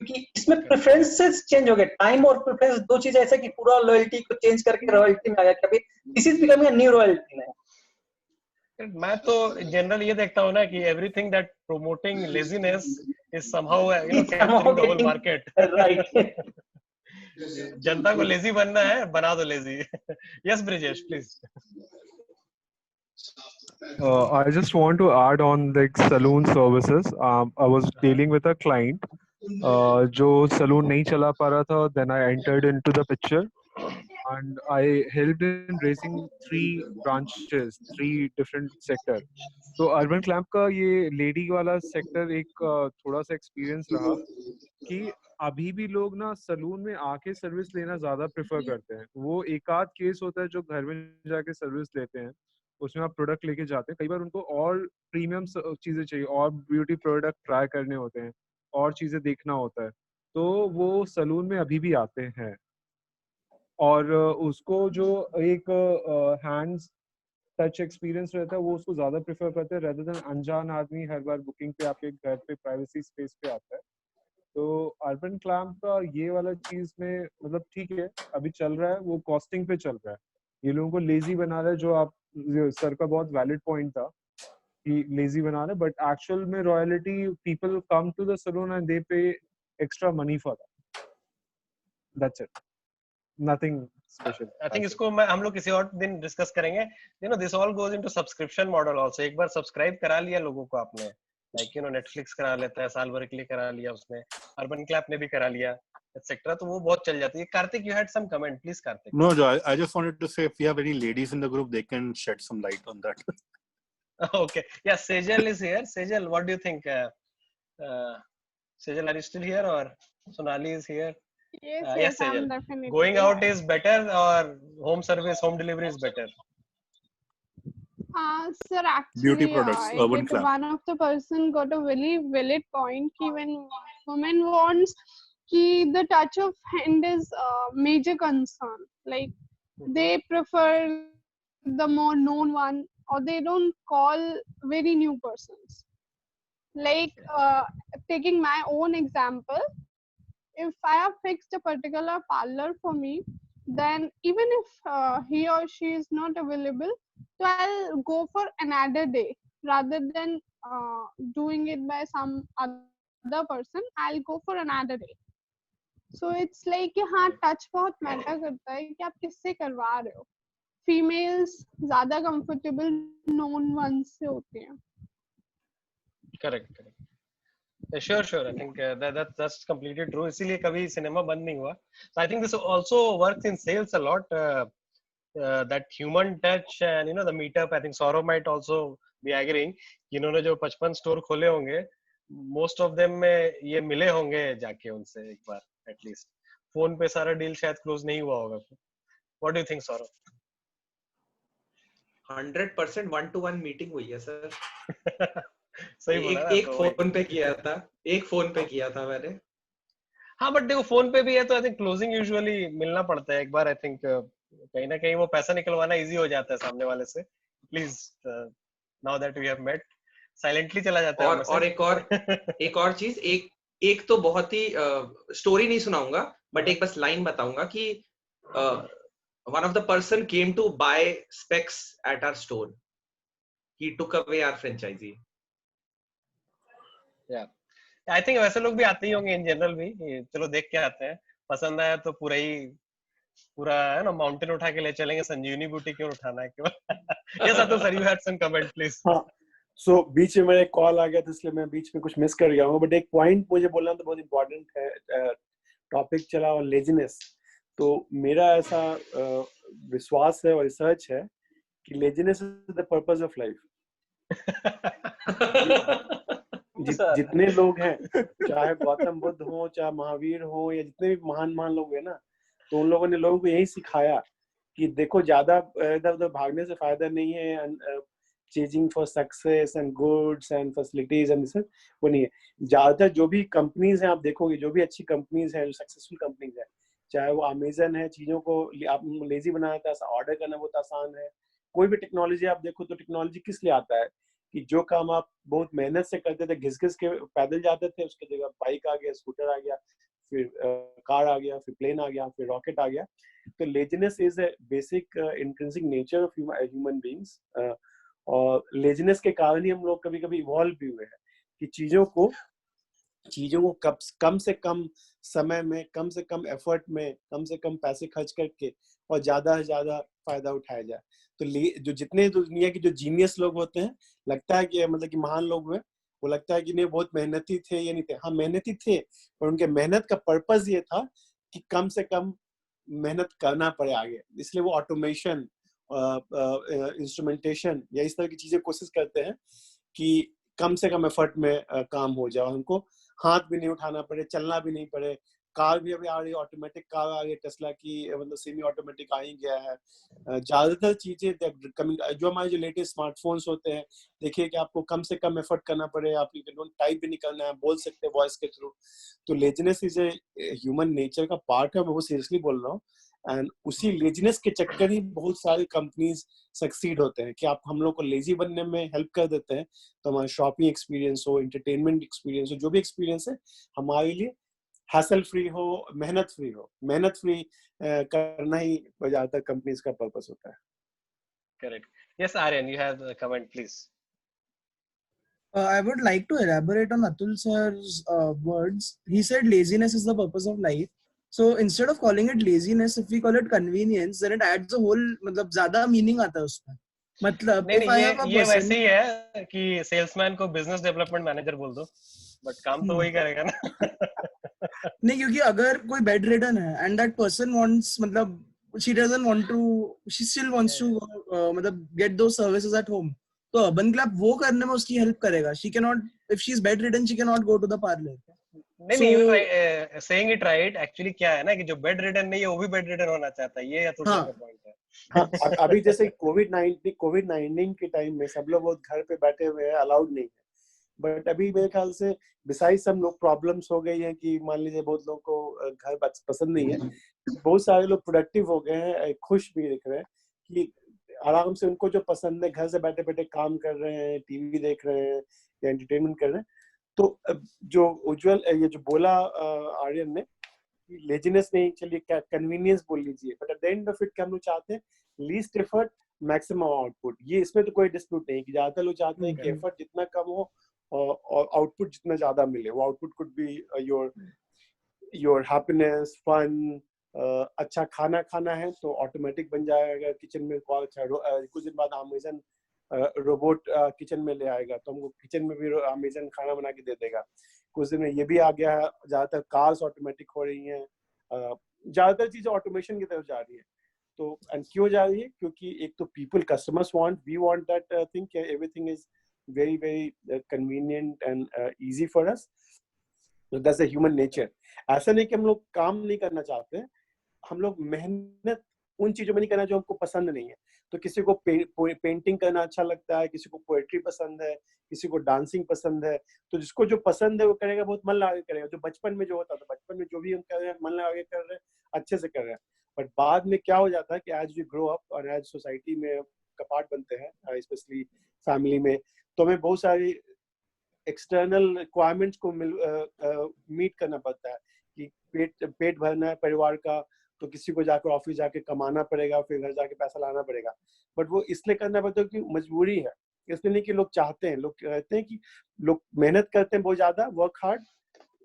क्योंकि इसमें प्रेफरेंसेस चेंज हो गए। टाइम और प्रेफरेंस दो चीज ऐसे कि पूरा लॉयल्टी को चेंज करके रॉयल्टी में आ गया। कभी this is becoming a new royalty है। मैं तो जनरल ये देखता हूँ ना कि everything that promoting laziness is somehow capturing the whole market. Right. जनता को लेजी बनना है, बना दो lazy. Yes Brijesh please. I just want to add on like saloon services. I was dealing with a client जो saloon नहीं चला पा रहा था. Then I entered into the picture and I helped in raising 3 branches, 3 different sector. तो urban clamp का ये lady वाला सेक्टर एक थोड़ा सा एक्सपीरियंस रहा कि अभी भी लोग ना सलून में आके सर्विस लेना ज्यादा प्रेफर करते हैं. वो एक आध केस होता है जो घर में जाके सर्विस लेते हैं, उसमें आप प्रोडक्ट लेके जाते हैं. कई बार उनको और प्रीमियम चीजें चाहिए, और ब्यूटी प्रोडक्ट ट्राई करने होते हैं, और चीजें देखना होता है, तो वो सलून में अभी भी आते हैं. और उसको जो एक हैंड्स टच एक्सपीरियंस रहता है वो उसको ज्यादा प्रेफर करते हैं रेदर देन अनजान आदमी हर बार बुकिंग पे आपके घर पे प्राइवेसी स्पेस पे आता है. तो अर्बन क्लैम्प का ये वाला चीज में मतलब ठीक है अभी चल रहा है, वो कॉस्टिंग पे चल रहा है. ये लोगों को लेजी बना रहा है, जो आप सर का बहुत वैलिड पॉइंट था कि लेजी बना रहा है, बट एक्चुअल में royalty people come to the salon and they pay extra money for that's it, nothing special. I think इसको हम लोग किसी और दिन डिस्कस करेंगे. You know this all goes into subscription model also. एक बार सब्सक्राइब करा लिया लोगों को आपने, लाइक यू नो नेटफ्लिक्स करा लेता है, साल भर के लिए करा लिया उसने, अर्बन क्लैप ने भी करा लिया एटसेट्रा, तो वो बहुत चल जाती है. Kartik, you had some comment, please Kartik. No, Joy, I just wanted to say if you have any ladies in the group, they can shed some light on that. Okay, yeah, Sejal is here. Sejal, what do you think? Sejal, are you still here, or Sonali is here? Yes, Yes, yes, I'm Sejal. definitely Going out here. is better, or home service, home delivery is better? Sir, Beauty actually, products, Urban Clamp. one of the person got a very valid point. Ki when women wants, ki the touch of hand is a major concern. Like they prefer the more known one, or they don't call very new persons. Like taking my own example, if I have fixed a particular parlor for me, then even if he or she is not available, so I'll go for another day rather than doing it by some other person. I'll go for another day. So it's like कि हाँ touch बहुत matter करता है कि आप किससे करवा रहे हो. Females ज़्यादा comfortable known ones से होते हैं. Correct. Sure. I think that's completely true. इसीलिए कभी सिनेमा बंद नहीं हुआ. So I think this also works in sales a lot. That human touch and you know the meetup. I think Saurav might also be agreeing. इन्होंने जो 55 store खोले होंगे, most of them में ये मिले होंगे जाके उनसे एक बार at least. फोन पे सारा डील शायद क्लोज नहीं हुआ होगा. What do you think, Saurav? 100% 1-to-1 meeting हुई है सर. सही बोला ना. एक फोन पे किया था मैंने. हाँ, बट देखो फोन पे भी है तो आई थिंक क्लोजिंग यूजुअली मिलना पड़ता है एक बार. आई थिंक कहीं ना कहीं वो पैसा निकलवाना इजी हो जाता है सामने वाले से. Please now that we have met, silently चला जाता है. और एक और चीज, एक तो बहुत ही स्टोरी नहीं सुनाऊंगा, बट एक बस लाइन बताऊंगा कि one of the person came to buy specs at our store. He took away our franchisee. Yeah, I think वैसे लोग भी आते ही होंगे इन जनरल भी. चलो देख के आते हैं, पसंद आया तो पूरा है ना माउंटेन उठा के ले चलेंगे. संजीवनी बूटी क्यों उठाना है क्यों? Yes, Atul sir, you had some comment, please. हाँ, so बीच में मेरा कॉल आ गया था इसलिए मैं बीच में कुछ मिस कर गया हूँ, बट एक पॉइंट मुझे बोलना तो बहुत इम्पोर्टेंट है. टॉपिक चला और लेजीनेस, तो मेरा ऐसा विश्वास है और रिसर्च है कि laziness is the purpose of life. जितने लोग हैं, चाहे गौतम बुद्ध हो, चाहे महावीर हो, या जितने भी महान लोग हैं ना, तो उन लोगों ने लोगों को यही सिखाया कि देखो ज्यादा इधर उधर भागने से फायदा नहीं है. Chasing for success and goods and facilities and this वो नहीं है. ज्यादातर जो भी कंपनीज हैं आप देखोगे, जो भी अच्छी कंपनीज हैं, जो सक्सेसफुल कंपनीज हैं, चाहे वो अमेजन है, चीजों को आप लेजी बनाना था, ऑर्डर करना बहुत आसान है। कोई भी टेक्नोलॉजी आप देखो तो टेक्नोलॉजी किस लिए आता है कि जो काम आप बहुत मेहनत से करते थे, घिस घिस के पैदल जाते थे, उसके जगह बाइक आ गया, स्कूटर आ गया, फिर कार आ गया, फिर प्लेन आ गया, फिर रॉकेट आ गया। तो laziness is a basic intrinsic nature of human beings, और लेजीनेस के कारण ही हम लोग कभी कभी इवॉल्व भी हुए हैं कि चीजों को कम से कम समय में, कम से कम एफर्ट में, कम से कम पैसे खर्च करके और ज्यादा से ज्यादा फायदा उठाया जाए। तो जो जितने दुनिया के जो जीनियस लोग होते हैं, लगता है कि मतलब कि महान लोग हुए, वो लगता है कि नहीं बहुत मेहनती थे या नहीं थे। हाँ मेहनती थे, पर उनके मेहनत का पर्पस ये था कि कम से कम मेहनत करना पड़े आगे, इसलिए वो ऑटोमेशन, इंस्ट्रूमेंटेशन या इस तरह की चीजें कोशिश करते हैं कि कम से कम एफर्ट में काम हो जाए, उनको हाथ भी नहीं उठाना पड़े, चलना भी नहीं पड़े। कार भी अभी आ रही है, ऑटोमेटिक कार आ रही है, टेस्ला की मतलब सेमी ऑटोमेटिक आ ही गया है। ज्यादातर चीजें कमिंग, जो हमारे जो लेटेस्ट स्मार्टफोन्स होते हैं, देखिए कि आपको कम से कम एफर्ट करना पड़े, आप टाइप भी नहीं करना है, बोल सकते हैं वॉइस के थ्रू। तो laziness is a human nature का पार्ट है, मैं बहुत सीरियसली बोल रहा हूँ। एंड उसी लेजीनेस के चक्कर ही बहुत सारी कंपनीज सक्सीड होते हैं कि आप हम लोग को लेजी बनने में हेल्प कर देते हैं। तो हमारा शॉपिंग एक्सपीरियंस हो, एंटरटेनमेंट एक्सपीरियंस हो, जो भी एक्सपीरियंस है हमारे लिए हैसल फ्री हो, मेहनत फ्री हो। मेहनत फ्री करना ही ज्यादातर कंपनीज का पर्पस होता है। Correct. Yes, Aryan, you have a comment, please. I would like to elaborate on Atul sir's words. He said laziness is the purpose of life. So instead of calling it laziness, if we call it convenience, then it adds a whole मतलब ज़्यादा meaning आता है उसमें। मतलब नहीं if I have a ये person, वैसे ही है कि सेल्समैन को बिजनेस डेवलपमेंट मैनेजर बोल दो, बट काम तो वही करेगा ना। नहीं, क्योंकि अगर कोई बेड रिडन है and that person wants मतलब she doesn't want to, she still wants to मतलब get those services at home, तो अर्बन क्लब वो करने में उसकी हेल्प करेगा। She cannot, if she is bedridden, she cannot go to the parlor. नहीं saying it right, actually क्या है ना कि जो बेड रिडन नहीं है वो भी बेड रिडन होना चाहता है, ये अतुल सर का पॉइंट है। हाँ, अभी जैसे कोविड-19 के टाइम में सब लोग घर पे बैठे हुए हैं, अलाउड नहीं है। बट अभी मेरे ख्याल से बिसाइड सब लोग प्रॉब्लम्स हो गई हैं कि मान लीजिए बहुत लोगों को घर पसंद नहीं है, बहुत सारे लोग प्रोडक्टिव हो गए हैं, खुश भी दिख रहे हैं कि आराम से उनको जो पसंद है घर से बैठे बैठे काम कर रहे हैं, टीवी देख रहे हैं या एंटरटेनमेंट कर रहे हैं। तो जो उज्जवल ये जो बोला आर्यन ने, लेजीनेस नहीं, चलिए क्या कन्वीनियंस बोल लीजिए, but at the end of it क्या हम लोग चाहते हैं, लीस्ट एफर्ट मैक्सिमम आउटपुट। ये इसमें तो कोई डिस्प्यूट नहीं कि ज्यादातर लोग चाहते हैं कि एफर्ट जितना कम हो और आउटपुट जितना ज्यादा मिले। वो output could be your happiness, fun, अच्छा खाना खाना है तो ऑटोमेटिक बन जाएगा किचन में। कुछ दिन बाद अमेजन रोबोट किचन में ले आएगा, तो हमको किचन में भी अमेजन खाना बना के दे देगा। कुछ दिन में ये भी आ गया है, ज्यादातर कार्स ऑटोमेटिक हो रही हैं, ज्यादातर चीजें ऑटोमेशन की तरफ जा रही है। तो एंड क्यों जा रही है? क्योंकि एक तो people, customers want, we want that thing कि everything is very very convenient and easy for us. So that's a human nature. ऐसा नहीं कि हम लोग काम नहीं करना चाहते, हम लोग मेहनत उन चीजों में नहीं करना जो हमको पसंद नहीं है। तो किसी को पेंटिंग करना अच्छा लगता है, किसी को पोएट्री पसंद है, किसी को डांसिंग पसंद है। तो जिसको जो पसंद है वो करेगा, बहुत मन लगा के करेगा। जो बचपन में जो होता था, बचपन में जो भी हम कर रहे हैं मन लगा के कर रहे हैं, अच्छे से कर रहे हैं। बट बाद में क्या हो जाता है कि एज वी ग्रो अप और एज सोसाइटी में कपाट बनते हैं, स्पेशली फैमिली में, तो हमें बहुत सारी एक्सटर्नल रिक्वायरमेंट्स को मीट करना पड़ता है कि पेट भरना है परिवार का, तो किसी को जाकर ऑफिस जाके कमाना पड़ेगा, फिर घर जाके पैसा लाना पड़ेगा। बट वो इसलिए करना पड़ता है कि मजबूरी है, इसलिए नहीं कि लोग चाहते हैं। लोग कहते हैं कि लोग मेहनत करते हैं बहुत ज्यादा, वर्क हार्ड,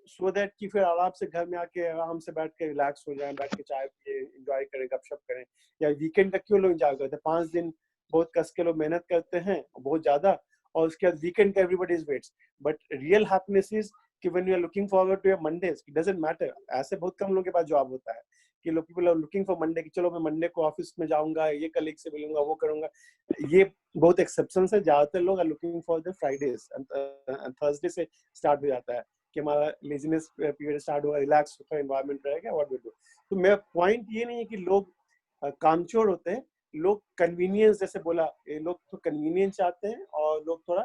सो दैट कि फिर आराम से घर में आके आराम से बैठ के रिलैक्स हो जाए, बैठ के चाय पिए, एंजॉय करें, गपशप करें। या वीकेंड का क्यों लोग एंजॉय करते हैं? 5 दिन बहुत कस के लोग मेहनत करते हैं बहुत ज्यादा, और उसके बाद वीकेंड का everybody is waits. But real happiness is कि when you are looking forward to your Mondays, it doesn't matter. ऐसे बहुत कम लोगों के पास जॉब होता है कि लोग people are looking for Monday कि चलो मैं मंडे को ऑफिस में जाऊंगा, ये कलीग से मिलूंगा, वो करूंगा। ये बहुत एक्सेप्शंस है। ज्यादातर लोग are looking for the Fridays and Thursday से स्टार्ट हो जाता है कि हमारा लेजीनेस पीरियड स्टार्ट होगा, रिलैक्स होगा, एनवायरनमेंट रहेगा, व्हाट वी डू। तो मेरा पॉइंट ये नहीं है कि लोग कामचोर होते हैं, लोग कन्वीनियंस, जैसे बोला, ये लोग तो कन्वीनियंस चाहते हैं और लोग थोड़ा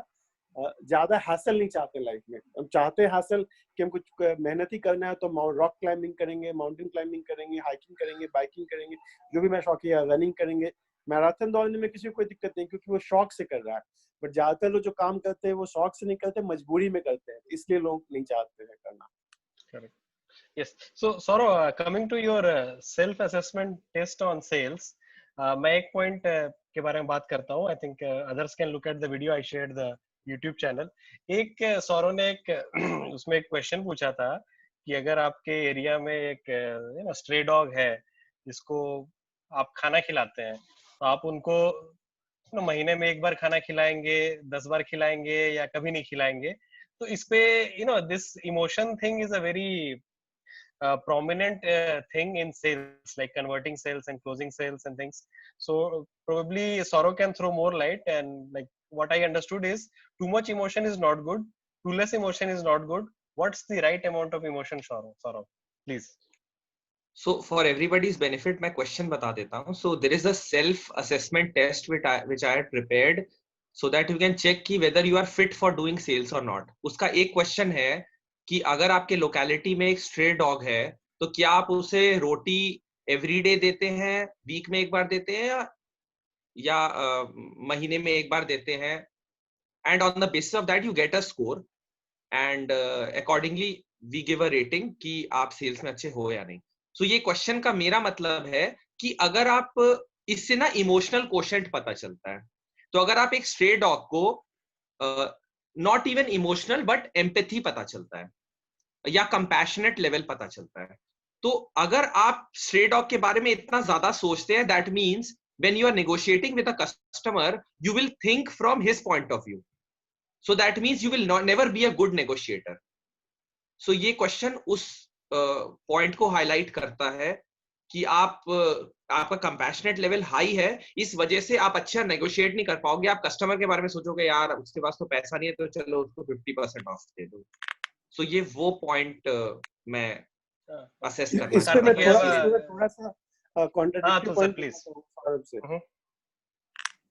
ज्यादा हासिल नहीं चाहते लाइफ में। हम चाहते हैं हासिल कि हम कुछ मेहनत ही करना है, तो रॉक क्लाइंबिंग करेंगे, माउंटेन क्लाइंबिंग करेंगे, हाइकिंग करेंगे, बाइकिंग करेंगे, जो भी मैं शौक है, रनिंग करेंगे। मैराथन दौड़ने में किसी को कोई दिक्कत नहीं, क्योंकि वो शौक से कर रहा है। बट ज्यादातर लोग जो काम करते हैं वो शौक से नहीं करते, मजबूरी में करते हैं, इसलिए लोग नहीं चाहते हैं करना। Correct. Yes. So, Saurav, coming to your self-assessment test on sales, मैं एक point के बारे में बात करता हूँ. I think others can look at the video I shared the YouTube channel. एक सौरव ने एक उसमें एक question पूछा था कि अगर आपके एरिया में एक stray dog है जिसको आप खाना खिलाते हैं, तो आप उनको महीने में एक बार खाना खिलाएंगे, 10 बार खिलाएंगे या कभी नहीं खिलाएंगे? तो इस पे this emotion thing is a very prominent thing in sales, like converting sales and closing sales and things. So probably Saurav can throw more light, and like what I understood is too much emotion is not good, too less emotion is not good. What's the right amount of emotion, Saurav? Please. So for everybody's benefit, मैं question बता देता हूँ. So there is a self-assessment test which I had prepared so that you can check कि whether you are fit for doing sales or not. उसका एक question है कि अगर आपके लोकेलिटी में एक स्ट्रे डॉग है, तो क्या आप उसे रोटी एवरीडे देते हैं, वीक में एक बार देते हैं, या महीने में एक बार देते हैं? And on the basis of that you get a score, and accordingly we give a rating कि आप सेल्स में अच्छे हो या नहीं. सो ये क्वेश्चन का मेरा मतलब है कि अगर आप इससे ना इमोशनल कोशेंट पता चलता है. तो अगर आप एक स्ट्रे डॉग को not even emotional but empathy पता चलता है, या कंपैशनेट लेवल पता चलता है. तो अगर आप स्ट्रे डॉग के बारे में इतना ज्यादा सोचते हैं, that means when you are negotiating with a customer, you will think from his point of view. So that means you will never be a good negotiator. So ये क्वेश्चन उस point को हाईलाइट करता है कि आपका compassionate level high है, इस वजह से आप अच्छा नेगोशिएट नहीं कर पाओगे. आप कस्टमर के बारे में सोचोगे यार उसके पास तो पैसा नहीं है, तो चलो उसको 50% ऑफ दे दो. सो ये वो पॉइंट मैं असेस करना इस पे मैं थोड़ा सा contradictory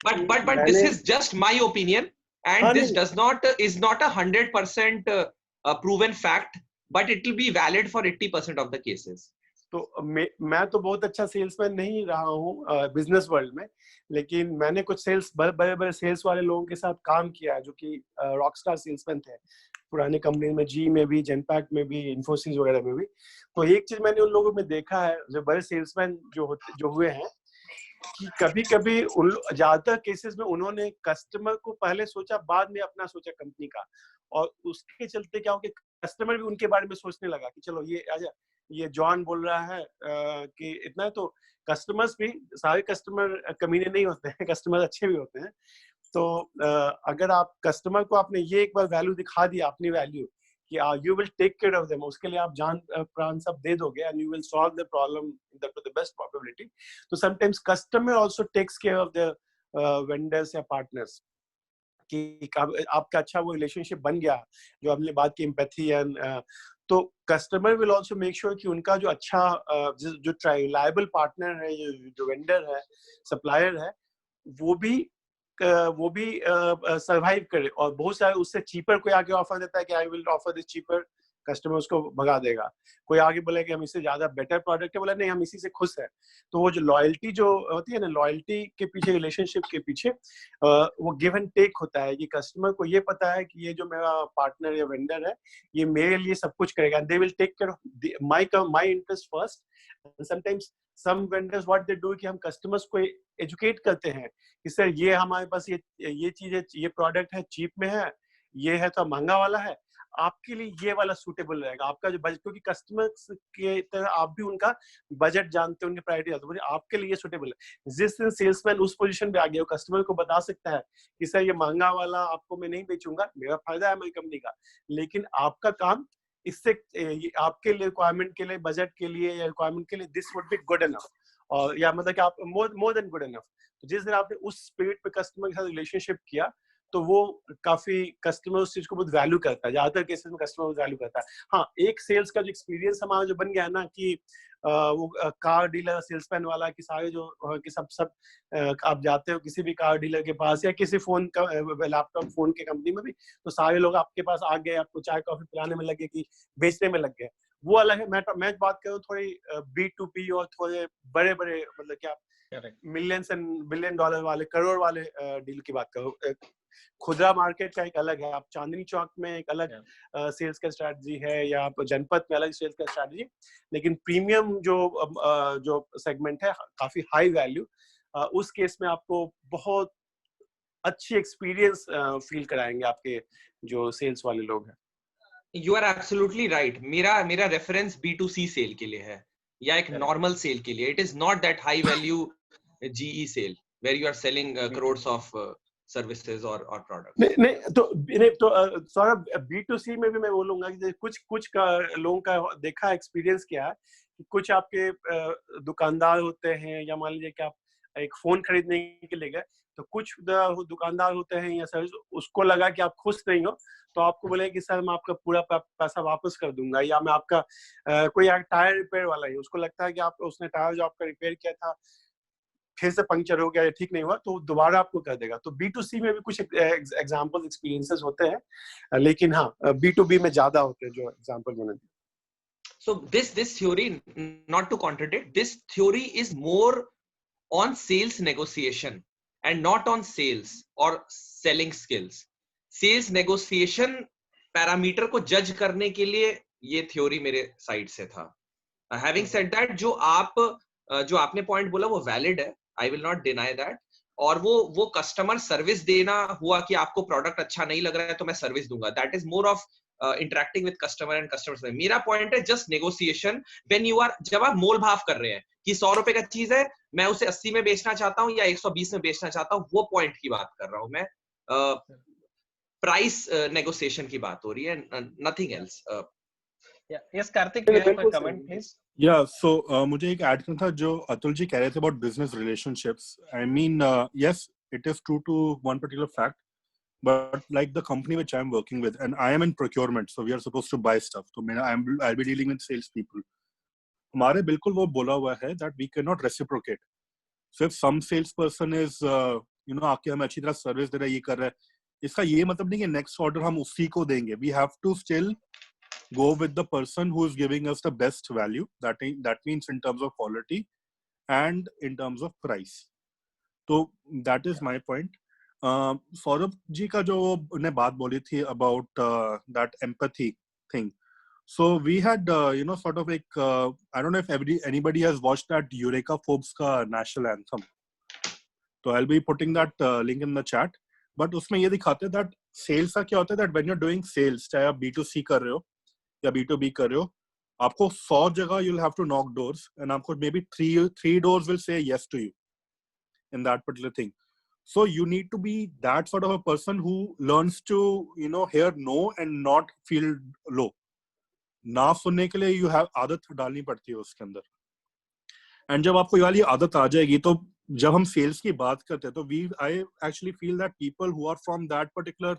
point but this is just my opinion, and this is not a 100% proven fact, but it will be valid for 80% of the cases. तो मैं तो बहुत अच्छा सेल्समैन नहीं रहा हूँ बिजनेस वर्ल्ड में, लेकिन मैंने कुछ बड़े सेल्स वाले लोगों के साथ काम किया है जो कि रॉकस्टार सेल्समैन थे पुराने कंपनी में, जी में भी, जेनपैक्ट में भी, इन्फोसिस वगैरह में भी. तो एक चीज मैंने उन लोगों में देखा है जो बड़े सेल्समैन जो हुए हैं, कि कभी-कभी ज्यादातर केसेस में उन्होंने कस्टमर को पहले सोचा, बाद में अपना सोचा कंपनी का, और उसके चलते क्या हो कि कस्टमर भी उनके बारे में सोचने लगा कि चलो ये जॉन बोल रहा है कि इतना है, तो कस्टमर्स भी, सारे कस्टमर कमीने नहीं होते हैं, कस्टमर अच्छे भी होते हैं. तो अगर आप कस्टमर को आपने ये एक बार वैल्यू दिखा दिया, अपनी वैल्यू कि you will take care of them, उसके लिए आप जान प्राण सब दे दोगे, and you will solve the problem to the best probability. तो sometimes customer also takes care of the vendors या पार्टनर्स, कि आपका अच्छा वो रिलेशनशिप बन गया, जो हमने बात की एम्पैथी एंड, तो customer will also make sure कि उनका जो अच्छा जो रिलायबल पार्टनर है, जो वेंडर है, सप्लायर है, वो भी सरवाइव करे. और बहुत सारे उससे चीपर कोई आगे ऑफर देता है कि I will offer this cheaper, customer उसको भगा देगा. कोई आगे बोले कि हम इससे ज्यादा बेटर प्रोडक्ट है, बोला नहीं हम इसी से खुश हैं. तो वो जो लॉयल्टी जो होती है ना, लॉयल्टी के पीछे, रिलेशनशिप के पीछे वो गिव एंड टेक होता है कि कस्टमर को ये पता है कि ये जो मेरा पार्टनर या वेंडर है, ये मेरे लिए सब कुछ करेगा, they will take care of my interest first. Sometimes some vendors what they do कि हम कस्टमर्स को एजुकेट करते हैं कि सर ये हमारे पास ये चीज है, ये प्रोडक्ट है, चीप में है, ये है तो महंगा वाला है, आपके लिए ये वाला सूटेबल रहेगा. आपका जो बजट, क्योंकि कस्टमर्स के तरह आप भी उनका बजट जानते हैं, उनकी प्रायोरिटी जानते हैं, आपके लिए सूटेबल है. जिस दिन सेल्समैन उस पोजीशन पे आ गया, कस्टमर को बता सकता है कि सर ये महंगा वाला आपको मैं नहीं बेचूंगा, मेरा फायदा है मेरी कंपनी का, लेकिन आपका काम इससे आपके लिए रिक्वायरमेंट के लिए, बजट के लिए या रिक्वायरमेंट के लिए this would be good enough, और या मतलब कि आप मोर देन गुड इनफ. तो जिस दिन आपने उस स्पिरिट पे कस्टमर के साथ रिलेशनशिप किया, तो वो काफी कस्टमर उस चीज को बहुत वैल्यू करता है. ज्यादातर केसेस में कस्टमर वैल्यू करता है. हाँ, एक सेल्स का जो एक्सपीरियंस हमारा जो बन गया है ना, कि वो कार डीलर सेल्समैन वाला कि सारे जो कि सब आप जाते हो किसी भी कार डीलर के पास या किसी फोन का लैपटॉप फोन के कंपनी में भी, तो सारे लोग आपके पास आ गए, आपको चाय कॉफी पिलाने में लगे कि बेचने में लग गए, वो अलग है। मैं बात करूँ थोड़ी B2B और थोड़े बड़े बड़े मतलब क्या मिलियंस एंड बिलियन डॉलर वाले करोड़ वाले डील की बात करो। खुदरा मार्केट का एक अलग है, आप चांदनी चौक में एक अलग सेल्स का स्ट्रैटेजी है, या आप जनपद में अलग सेल्स का स्ट्रैटेजी, लेकिन प्रीमियम जो सेगमेंट है काफी हाई वैल्यू, उस केस में आपको बहुत अच्छी एक्सपीरियंस फील कराएंगे आपके जो सेल्स वाले लोग हैं। You are absolutely right. मेरा रेफरेंस B2C सेल के लिए है या एक नॉर्मल सेल के लिए। It is not that high value GE sale where you are selling crores of services और प्रोडक्ट्स। नहीं तो सौरभ B2C में भी मैं बोलूंगा कि कुछ का लोगों का देखा एक्सपीरियंस क्या है कि कुछ आपके दुकानदार होते हैं, या मान लीजिए कि आप एक फोन खरीदने के लिए गए, तो कुछ दुकानदार होते हैं या सर्विस, उसको लगा कि आप खुश नहीं हो तो आपको बोले कि सर मैं आपका पूरा पैसा वापस कर दूंगा, या मैं आपका कोई टायर रिपेयर वाला ही, उसको लगता है कि आप उसने टायर जो आपका रिपेयर किया था फिर से पंक्चर हो गया या ठीक नहीं हुआ तो दोबारा आपको कर देगा। तो B2C में भी कुछ एग्जांपल एक्सपीरियंसेस होते हैं, लेकिन हाँ B2B में ज्यादा होते हैं जो एग्जांपल मैंने दिए। So this theory, not to contradict, this theory is more on sales negotiation and not on sales or selling skills. Sales negotiation parameter को जज करने के लिए ये थ्योरी मेरे साइड से था। Having said that, जो आपने पॉइंट बोला वो वैलिड है, I will not deny that, और वो कस्टमर सर्विस देना हुआ कि आपको प्रोडक्ट अच्छा नहीं लग रहा है तो मैं सर्विस दूंगा, that is more of interacting with customer and customer. मेरा पॉइंट है just negotiation when you are, जब आप मोल भाव कर रहे हैं कि 100 रुपए का चीज है मैं उसे 80 में बेचना चाहता हूँ या 120 में बेचना चाहता हूँ, वो पॉइंट की बात कर रहा हूँ मैं। प्राइस नेगोशिएशन की बात हो रही है, nothing else. Yes Kartik, you have a comment please. Yeah, so मुझे एक ऐड करना था जो अतुल जी कह रहे थे about business relationships. I mean, yes, it is true to one particular fact, but like the company which I'm working with, and I am in procurement, so we are supposed to buy stuff. So I'll be dealing with sales people. हमारे बिल्कुल वो बोला हुआ है that we cannot reciprocate. So if some salesperson is, आके हमें अच्छी तरह सर्विस दे रहा है, ये कर रहा है, इसका ये मतलब नहीं कि next order हम उसी को देंगे. We have to still go with the person who is giving us the best value. That means in terms of quality and in terms of price. So that is my point. Saurabh ji ka jo ne baat boli thi about that empathy thing. So we had sort of like I don't know if anybody has watched that Eureka Forbes ka national anthem. So I'll be putting that link in the chat. But उसमें ये दिखाते हैं that sales का क्या होता है that when you're doing sales, चाहे आप B2C कर रहे हो या B2B कर रहे हो, आपको 100 जगह you'll have to knock doors and आपको maybe three doors will say yes to you in that particular thing. So you need to be that sort of a person who learns to hear no and not feel low. ना सुनने के लिए you have आदत डालनी पड़ती है उसके अंदर, and जब आपको ये वाली आदत आ जाएगी तो जब हम सेल्स की बात करते हैं तो I actually feel that people who are from that particular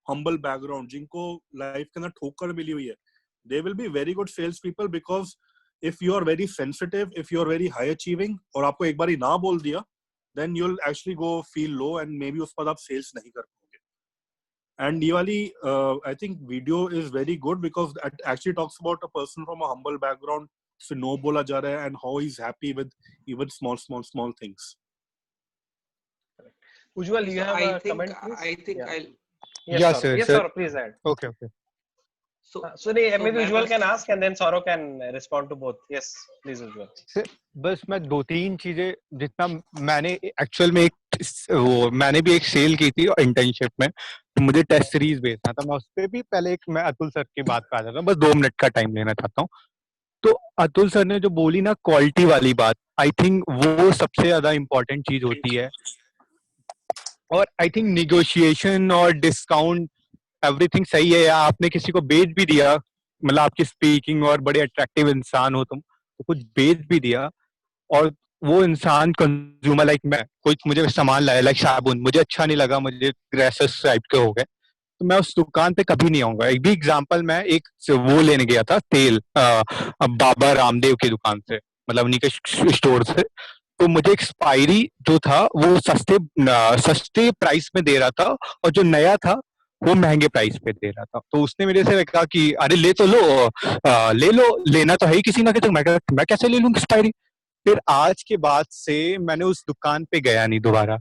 humble background, जिनको लाइफ के अंदर ठोकर मिली हुई है, they will be very good sales people, because if you are very sensitive, if you are very high achieving और आपको एक बारी ना बोल दिया, then you'll actually go feel low and maybe उस पर आप sales नहीं कर पाओगे. And ये वाली I think video is very good because it actually talks about a person from a humble background, से no बोला जा रहा है and how he's happy with even small things. Ujjwal, you have a comment, please? I think I'll. Yes, sir. Please add. Okay. So maybe Ujjwal can ask and then Saurav can respond to both. Yes, please Ujjwal. बस मैं 2-3 चीजें, जितना मैंने actual में मैंने भी एक cell की थी इंटर्नशिप में, तो मुझे टेस्ट सीरीज भेजना था, मैं उस पर भी पहले मैं अतुल सर की बात कर रहा था, बस 2 मिनट का टाइम लेना चाहता हूँ। तो अतुल सर ने जो बोली ना क्वालिटी वाली बात, आई थिंक वो सबसे ज्यादा इम्पोर्टेंट चीज होती है। और आई थिंक निगोशिएशन और डिस्काउंट एवरीथिंग सही है, या आपने किसी को बेच भी दिया, मतलब आपकी स्पीकिंग और बड़े अट्रैक्टिव इंसान हो तुम, तो कुछ बेच भी दिया और वो इंसान कंज्यूमर लाइक मैं, कोई मुझे सामान लाया लाइक साबुन, मुझे अच्छा नहीं लगा, मुझे ग्रेसेस टाइप के हो गए, तो मैं उस दुकान पे कभी नहीं आऊंगा। एक भी एग्जांपल, मैं एक वो लेने गया था तेल बाबा रामदेव की दुकान से, मतलब उन्हीं के स्टोर से। तो मुझे एक्सपायरी जो था वो सस्ते प्राइस में दे रहा था, और जो नया था वो महंगे प्राइस पे दे रहा था। तो उसने मेरे से कहा कि अरे ले तो लो, ले लो, लेना तो है ही किसी ना किसी। मैं कैसे ले लूं एक्सपायरी। फिर आज के बाद से मैंने उस दुकान पे गया नहीं दोबारा।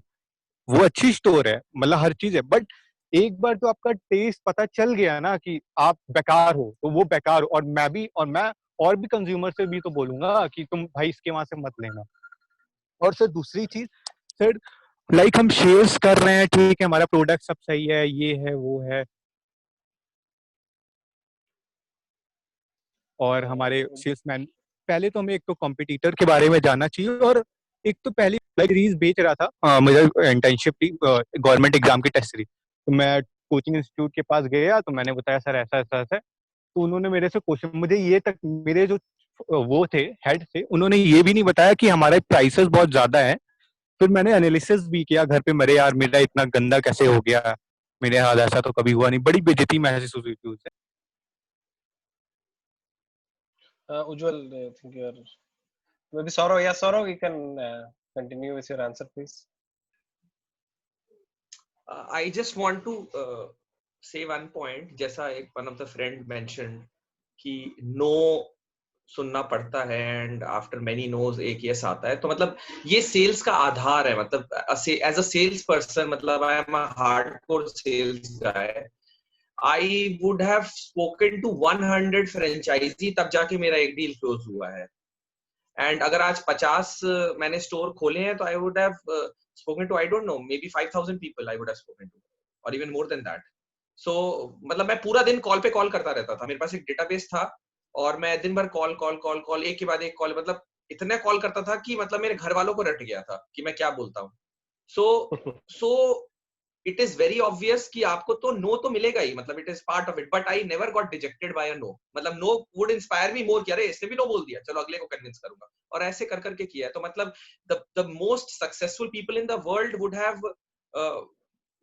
वो अच्छी स्टोर है, मतलब हर चीज है, बट एक बार तो आपका टेस्ट पता चल गया ना कि आप बेकार हो, तो वो बेकार हो। और मैं और भी कंज्यूमर से भी तो बोलूंगा कि तुम भाई इसके वहां से मत लेना। और सर दूसरी चीज, सर लाइक हम शेयर्स कर रहे हैं, ठीक है, हमारा प्रोडक्ट सब सही है, ये है वो है, और हमारे सेल्समैन, पहले तो हमें एक तो कॉम्पिटिटर के बारे में जानना चाहिए। और एक तो पहले सीरीज बेच रहा था, मुझे इंटर्नशिप थी, गवर्नमेंट एग्जाम की टेस्ट सीरीज। तो मैं कोचिंग इंस्टीट्यूट के पास गया, तो मैंने बताया सर ऐसा ऐसा ऐसा है। तो उन्होंने मेरे से क्वेश्चन, मुझे ये तक, मेरे जो वो थे हेड थे, उन्होंने ये भी नहीं बताया कि हमारे प्राइसेस बहुत ज्यादा है। फिर मैंने एनालिसिस भी किया घर पे, मेरे यार मेरा इतना गंदा कैसे हो गया, मेरे हाथ ऐसा तो कभी हुआ नहीं। बड़ी बेइज्जती महसूस हुई थी उससे। Ujjwal, I think you are maybe Saurav. Yeah, Saurav, you can continue with your answer, please. I just want to say one point. जैसा एक one of the friend mentioned कि no सुनना पड़ता है and after many no's एक yes आता है। तो मतलब ये sales का आधार है। मतलब as a sales person, मतलब I am a hardcore sales guy. I would have spoken to 100 franchisee तब जाके मेरा एक डील क्लोज हुआ है। एंड अगर आज 50 मैंने स्टोर खोले हैं तो I would have spoken to, I don't know, maybe 5,000 people I would have spoken to, or even more than that. So मतलब मैं पूरा दिन कॉल पे कॉल करता रहता था। मेरे पास एक डेटाबेस था और मैं दिन भर कॉल एक के बाद एक कॉल, मतलब इतने कॉल करता था कि मतलब मेरे घर वालों को रट गया था कि मैं क्या बोलता हूँ। So it is very obvious कि आपको तो नो तो मिलेगा ही, मतलब it is part of it, but I never got dejected by a no. मतलब no would inspire me more कि अरे इसने भी नो बोल दिया, चलो अगले को कन्विंस करूंगा, और ऐसे कर करके किया है। तो मतलब the most successful people in the world would have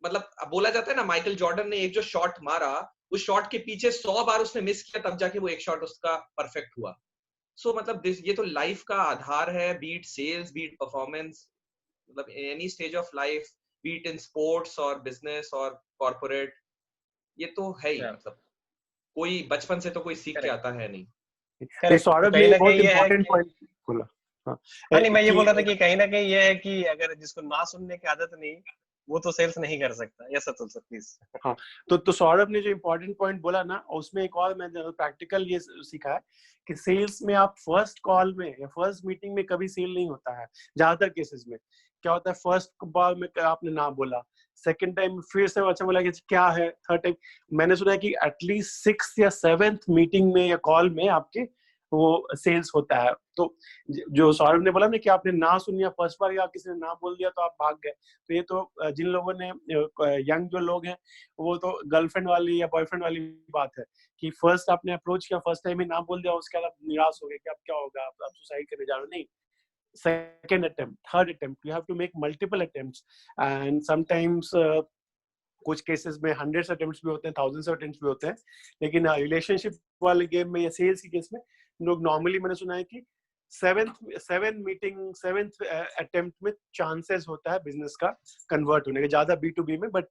मतलब बोला जाता है ना, माइकल जॉर्डन ने एक जो शॉट मारा, उस शॉट के पीछे 100 बार उसने मिस किया, तब जाके वो एक शॉट उसका परफेक्ट हुआ। सो मतलब ये तो लाइफ का आधार है, बीट सेल्स, बीट परफॉर्मेंस, मतलब any stage of life, be it in sports or business or corporate, ये तो है ही। मतलब कोई बचपन से तो कोई सीख के आता है नहीं। सौरभ ने बहुत इंपॉर्टेंट पॉइंट बोला। हाँ, नहीं मैं ये बोल रहा था कि कहीं ना कहीं ये है कि अगर जिसको ना सुनने की आदत नहीं, वो तो सेल्स नहीं कर सकता। Yes Atul sir please. हाँ, तो सौरभ ने जो इम्पोर्टेंट पॉइंट बोला ना, उसमें एक और मैंने प्रैक्टिकल ये सीखा है कि सेल्स में आप फर्स्ट कॉल में या फर्स्ट मीटिंग में कभी सेल नहीं होता है। ज्यादातर केसेस में क्या होता है, फर्स्ट कॉल में आपने ना बोला, सेकंड टाइम फिर से अच्छा बोला कि क्या है, थर्ड टाइम मैंने सुना है कि एटलीस्ट 6th या 7th मीटिंग में या कॉल में आपके वो सेल्स होता है। तो जो सौरभ ने बोला ना कि आपने ना सुनिया फर्स्ट बार या किसी ने ना बोल दिया तो आप भाग गए, तो ये तो जिन लोगों ने, यंग जो लोग हैं, वो तो गर्लफ्रेंड वाली या बॉयफ्रेंड वाली बात है कि फर्स्ट आपने अप्रोच किया, फर्स्ट टाइम ही ना बोल दिया, उसके बाद आप निराश हो गए कि अब क्या होगा, आप सुसाइड करने जा रहे हो। नहीं, second attempt, third attempt, you have to make multiple attempts, and sometimes कुछ केसेस में hundreds attempts भी होते हैं, thousands of attempts भी होते हैं, लेकिन रिलेशनशिप वाले गेम में या सेल्स के केस में लोग नॉर्मली, मैंने सुना है कि 7th अटेम्प्ट में चांसेस होता है बिजनेस का कन्वर्ट होने का, ज्यादा B2B में, but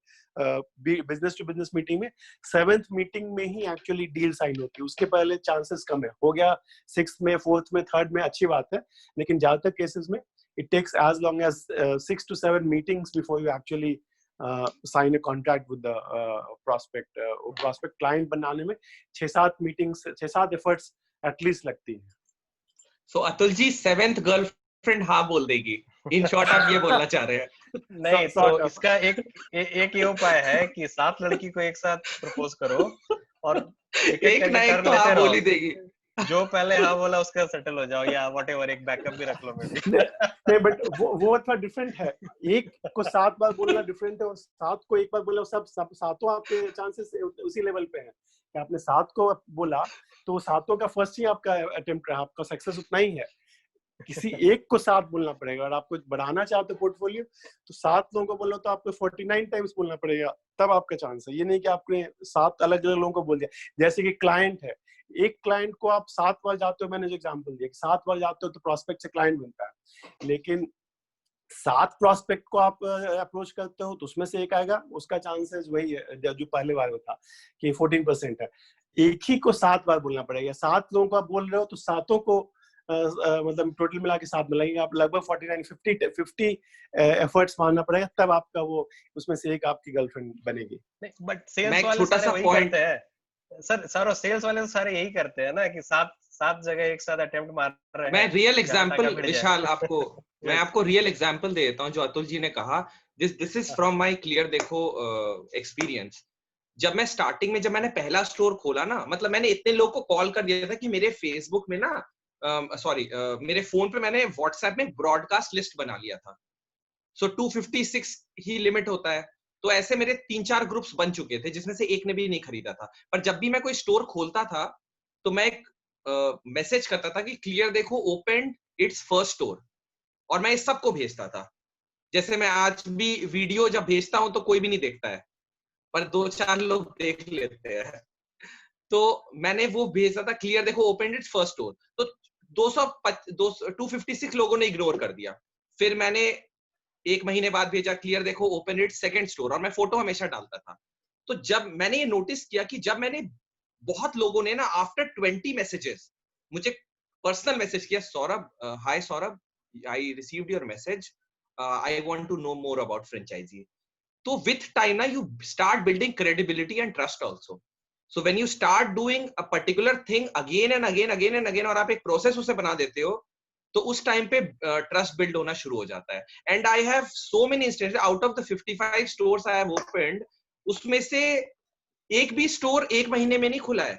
business to business meeting में 7th मीटिंग में ही एक्चुअली डील साइन होती है, उसके पहले चांसेस कम है। हो गया 6th में, 4th में, 3rd में, अच्छी बात है, लेकिन ज्यादातर केसेस में it takes as long as 6 to 7 meetings before you actually sign a contract with the prospect. Prospect client बनाने में 6-7 meetings, 6-7 efforts एटलीस्ट लगती है। So Atul ji 7th girlfriend हाँ बोल देगी, इन शॉर्ट आप ये बोलना चाह रहे हैं? नहीं, तो इसका एक ये उपाय है कि 7 लड़की को एक साथ प्रपोज करो और एक ना एक तो हाँ बोल ही देगी। जो पहले हाँ बोला उसका सेटल हो जाओ, या व्हाटएवर, एक बैकअप भी रख लो। नहीं, बट वो थोड़ा डिफरेंट है। एक को 7 बार बोलना डिफरेंट है, और 7 को एक बार बोला, सब सातों आपके चांसेस उसी लेवल पे हैं कि आपने 7 को बोला तो 7 का फर्स्ट ही आपका अटेम्प्ट रहा, आपका सक्सेस उतना ही है। किसी एक को 7 बोलना पड़ेगा, और आपको बढ़ाना चाहते हो पोर्टफोलियो तो 7 लोगों को बोलो तो आपको 49 टाइम्स बोलना पड़ेगा, तब आपका चांस है। ये नहीं कि आपने 7 अलग अलग लोगों को बोल दिया। जैसे कि क्लाइंट है, एक क्लाइंट को आप 7 बार जाते हो, मैंने जो एग्जांपल दिया, 7 बार जाते हो तो प्रोस्पेक्ट से क्लाइंट बनता है, लेकिन 7 प्रोस्पेक्ट को आप अप्रोच करते हो तो उसमें से एक आएगा, उसका चांसेस वही है जो पहले बार था कि 14% है। एक ही को 7 बार बोलना पड़ेगा। 7 लोगों को आप बोल रहे हो तो 7 को मतलब टोटल मिला के 7 मिलाएंगे आप, लगभग 49-50 एफर्ट्स मारना पड़ेगा, तब आपका वो उसमें से एक आपकी गर्लफ्रेंड बनेगी। बट सेल्स वाले सारे वही करते हैं सर और सेल्स वाले तो सारे यही करते हैं ना कि 7 जगह एक साथ अटेम्प्ट मार रहे हैं। मैं रियल एग्जांपल विशाल आपको मैं आपको रियल एग्जांपल दे देता हूँ जो अतुल जी ने कहा। This is from my clear देखो एक्सपीरियंस। जब मैं स्टार्टिंग में जब मैंने पहला स्टोर खोला ना, मतलब मैंने इतने लोग को कॉल कर दिया था कि मेरे फेसबुक में ना मेरे फोन पे मैंने व्हाट्सएप में ब्रॉडकास्ट लिस्ट बना लिया था। सो 256 ही लिमिट होता है, तो ऐसे मेरे 3-4 ग्रुप्स बन चुके थे जिसमें से एक ने भी नहीं खरीदा था। पर जब भी मैं कोई स्टोर खोलता था तो मैं एक मैसेज करता था कि क्लियर देखो ओपन इट्स फर्स्ट स्टोर, और मैं इस सबको भेजता था। जैसे मैं आज भी वीडियो जब भेजता हूं तो कोई भी नहीं देखता है, पर 2-4 लोग देख लेते हैं। तो मैंने वो भेजा था क्लियर देखो ओपन इट्स फर्स्ट स्टोर, तो 256 लोगों ने इग्नोर कर दिया। फिर मैंने 1 महीने बाद भेजा क्लियर देखो ओपन इट्स सेकंड स्टोर, और मैं फोटो हमेशा डालता था। तो जब मैंने ये नोटिस किया कि जब मैंने बहुत लोगों ने ना आफ्टर 20 मैसेजेस मुझे पर्सनल मैसेज किया, Saurabh hi Saurabh I received your message, I want to know more about franchisee. तो विथ टाइम ना you start building credibility and trust also. So when you start doing a particular thing again and again और आप एक process उसे बना देते हो, तो उस टाइम पे ट्रस्ट बिल्ड होना शुरू हो जाता है। And I have so many instances out of the 55 stores I have opened, उसमें से एक भी स्टोर 1 महीने में नहीं खुला है।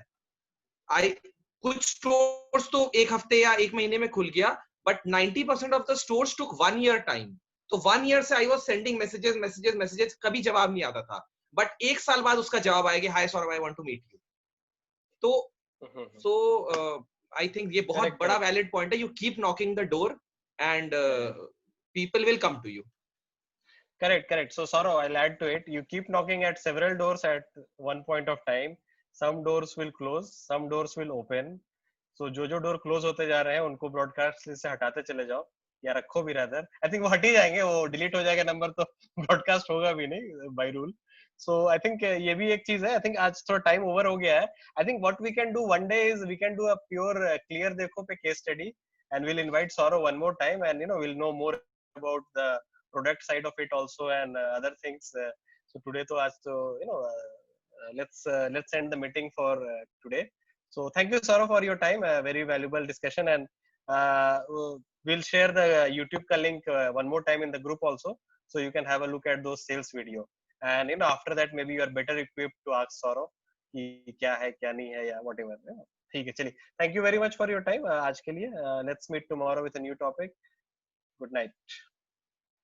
कुछ स्टोर्स तो 1 हफ्ते या 1 महीने में खुल गया, but 90% of the stores took 1 year time. तो 1 ईयर से आई वाज सेंडिंग मैसेजेस, कभी जवाब नहीं आता था, बट 1 साल बाद उसका जवाब आएगा, hi Saurabh I want to meet you. तो आई थिंक ये बहुत बड़ा वैलिड पॉइंट है। You keep knocking the door and people will come to you. Correct. So Saurav, I'll add to it. You keep knocking at several doors at one point of time. Some doors will close, some doors will open. So जो door close होते जा रहे हैं उनको broadcast list से हटाते चले जाओ, या रखो भी रादर। आई थिंक वो हट ही जाएंगे, वो डिलीट हो जाएगा नंबर, तो ब्रॉडकास्ट होगा भी नहीं by rule. So I think ये भी एक चीज है। आई थिंक आज थोड़ा टाइम ओवर हो गया है। I think what we can do one day is we can do a pure clear देखो पे case study, and we'll invite Saurav one more time, and we'll know more about the product side of it also and other things. So today to aaj to let's end the meeting for today. So thank you Saurav for your time, very valuable discussion, and we'll share the YouTube link one more time in the group also, so you can have a look at those sales video, and after that maybe you are better equipped to ask Saurav कि क्या है क्या नहीं है या whatever. ठीक है, चलिए, thank you very much for your time आज के लिए। Let's meet tomorrow with a new topic. Good night.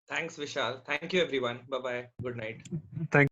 Thanks Vishal, thank you everyone, bye bye, good night. Thank